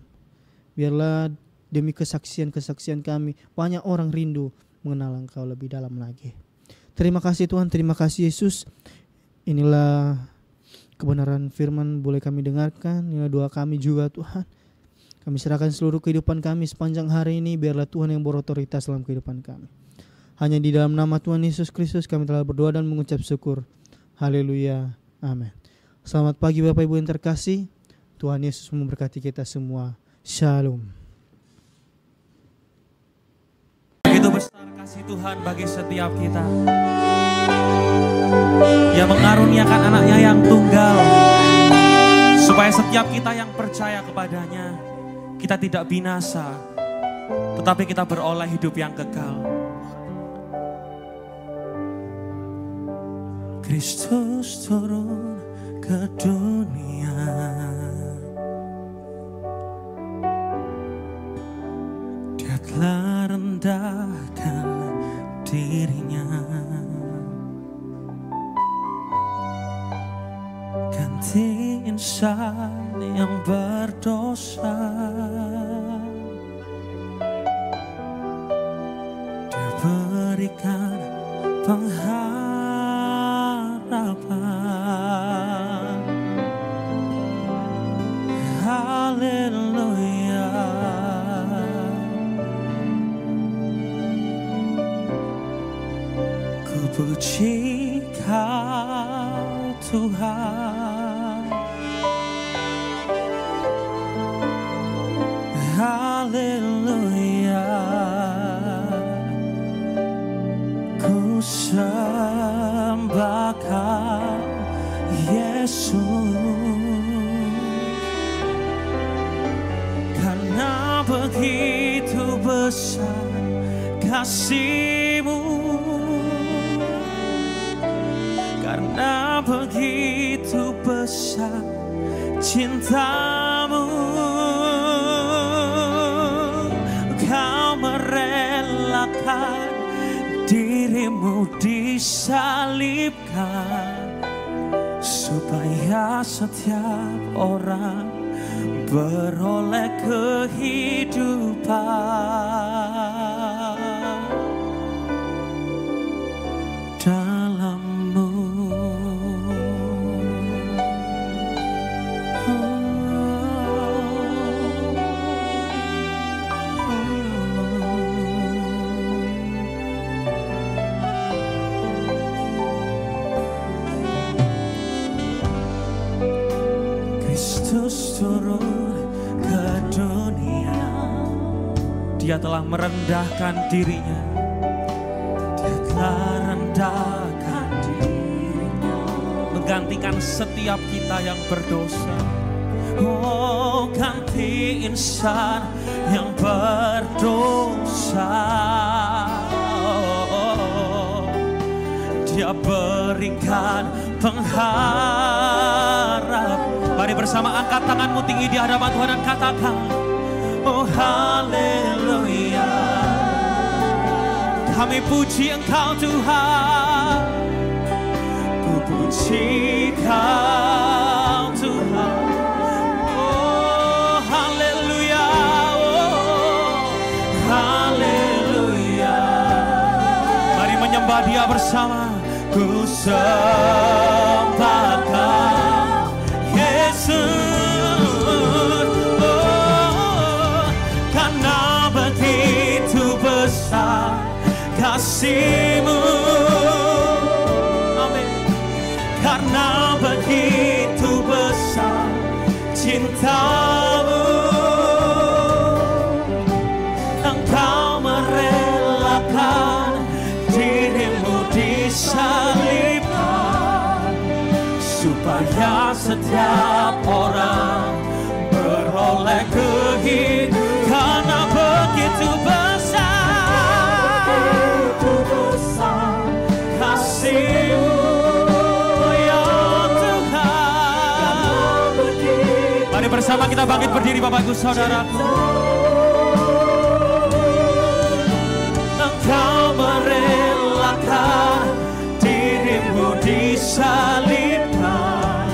Biarlah demi kesaksian-kesaksian kami banyak orang rindu mengenal Engkau lebih dalam lagi. Terima kasih Tuhan, terima kasih Yesus. Inilah kebenaran firman boleh kami dengarkan. Inilah doa kami juga Tuhan. Kami serahkan seluruh kehidupan kami sepanjang hari ini. Biarlah Tuhan yang berotoritas dalam kehidupan kami. Hanya di dalam nama Tuhan Yesus Kristus kami telah berdoa dan mengucap syukur. Haleluya. Amin. Selamat pagi Bapak Ibu yang terkasih. Tuhan Yesus memberkati kita semua. Shalom. Begitu besar kasih Tuhan bagi setiap kita, yang mengaruniakan anaknya yang tunggal, supaya setiap kita yang percaya kepadanya, kita tidak binasa, tetapi kita beroleh hidup yang kekal. Kristus turun ke dunia, Dia telah rendahkan dirinya, ganti insan yang berdosa. Dia berikan pengharapan. Haleluya. Ku puji Kau Tuhan. Haleluya. Ku sembah Kau Yesus, karena begitu besar kasih-Mu, karena begitu besar cinta-Mu. Kau merelakan diri-Mu disalibkan, supaya setiap orang beroleh kehidupan dalam-Mu. Kristus Yesus turun ke dunia, Dia telah merendahkan dirinya. Dia telah rendahkan dirinya, menggantikan setiap kita yang berdosa. Oh, ganti insan yang berdosa. Dia berikan pengharap. Mari bersama angkat tanganmu tinggi di hadapan Tuhan dan katakan, oh haleluya. Kami puji Engkau Tuhan, ku puji Kau Tuhan. Oh haleluya, oh haleluya. Mari menyembah Dia bersama. Ku sembah Kau Yesus, oh, karena begitu besar kasih-Mu. Amin. Karena begitu besar cinta-Mu, Engkau merelakan dirimu disalibkan, supaya setiap orang beroleh kehidupan. Karena begitu besar kasih-Mu, ya Tuhan. Mari bersama kita bangkit berdiri Bapak Ibu Saudaraku. Engkau merelakan dirimu disalibkan,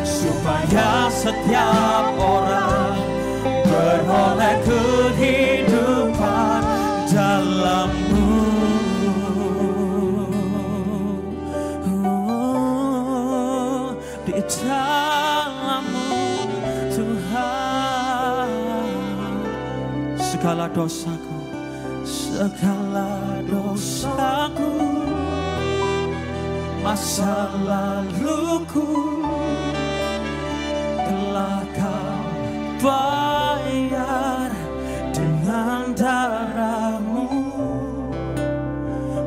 supaya setiap orang beroleh kehidupan dalam-Mu. Oh, di dalam-Mu Tuhan. Segala dosaku, segala dosaku, masa laluku telah Kau bayar dengan darah-Mu.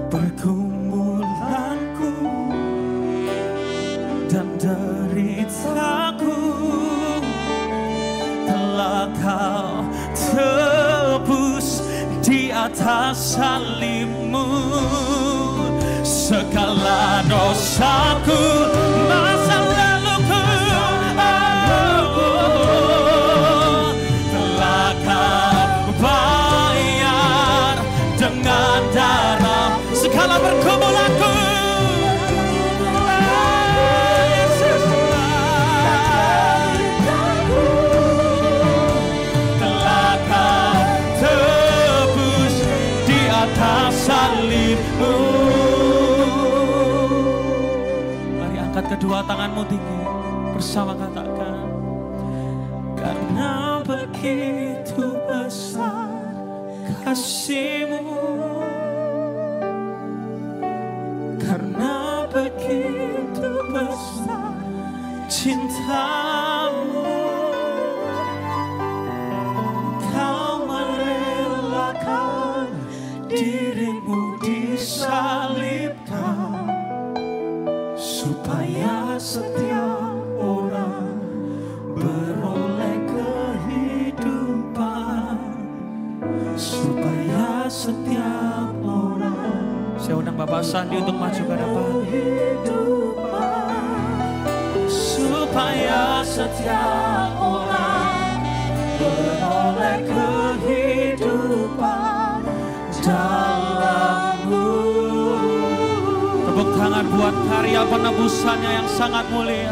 Pergumulanku dan deritaku telah Kau tebus di atas salib-Mu. Segala dosaku, masa laluku, oh, telah Kau bayar dengan darah. Segala pergumulanku, Yesus, telah Kau tebus di atas salib-Mu. Mari angkat kedua tanganmu tinggi, bersama katakan, karena begitu besar kasih-Mu, karena begitu besar cinta-Mu, Kau merelakan dirimu disalibkan, supaya setiap orang beroleh kehidupan, supaya setiap orang. Saya undang Bapak Sandi untuk maju ke depan. Supaya setiap orang beroleh kehidupan dalam-Mu. Tepuk tangan buat karya penebusannya yang sangat mulia.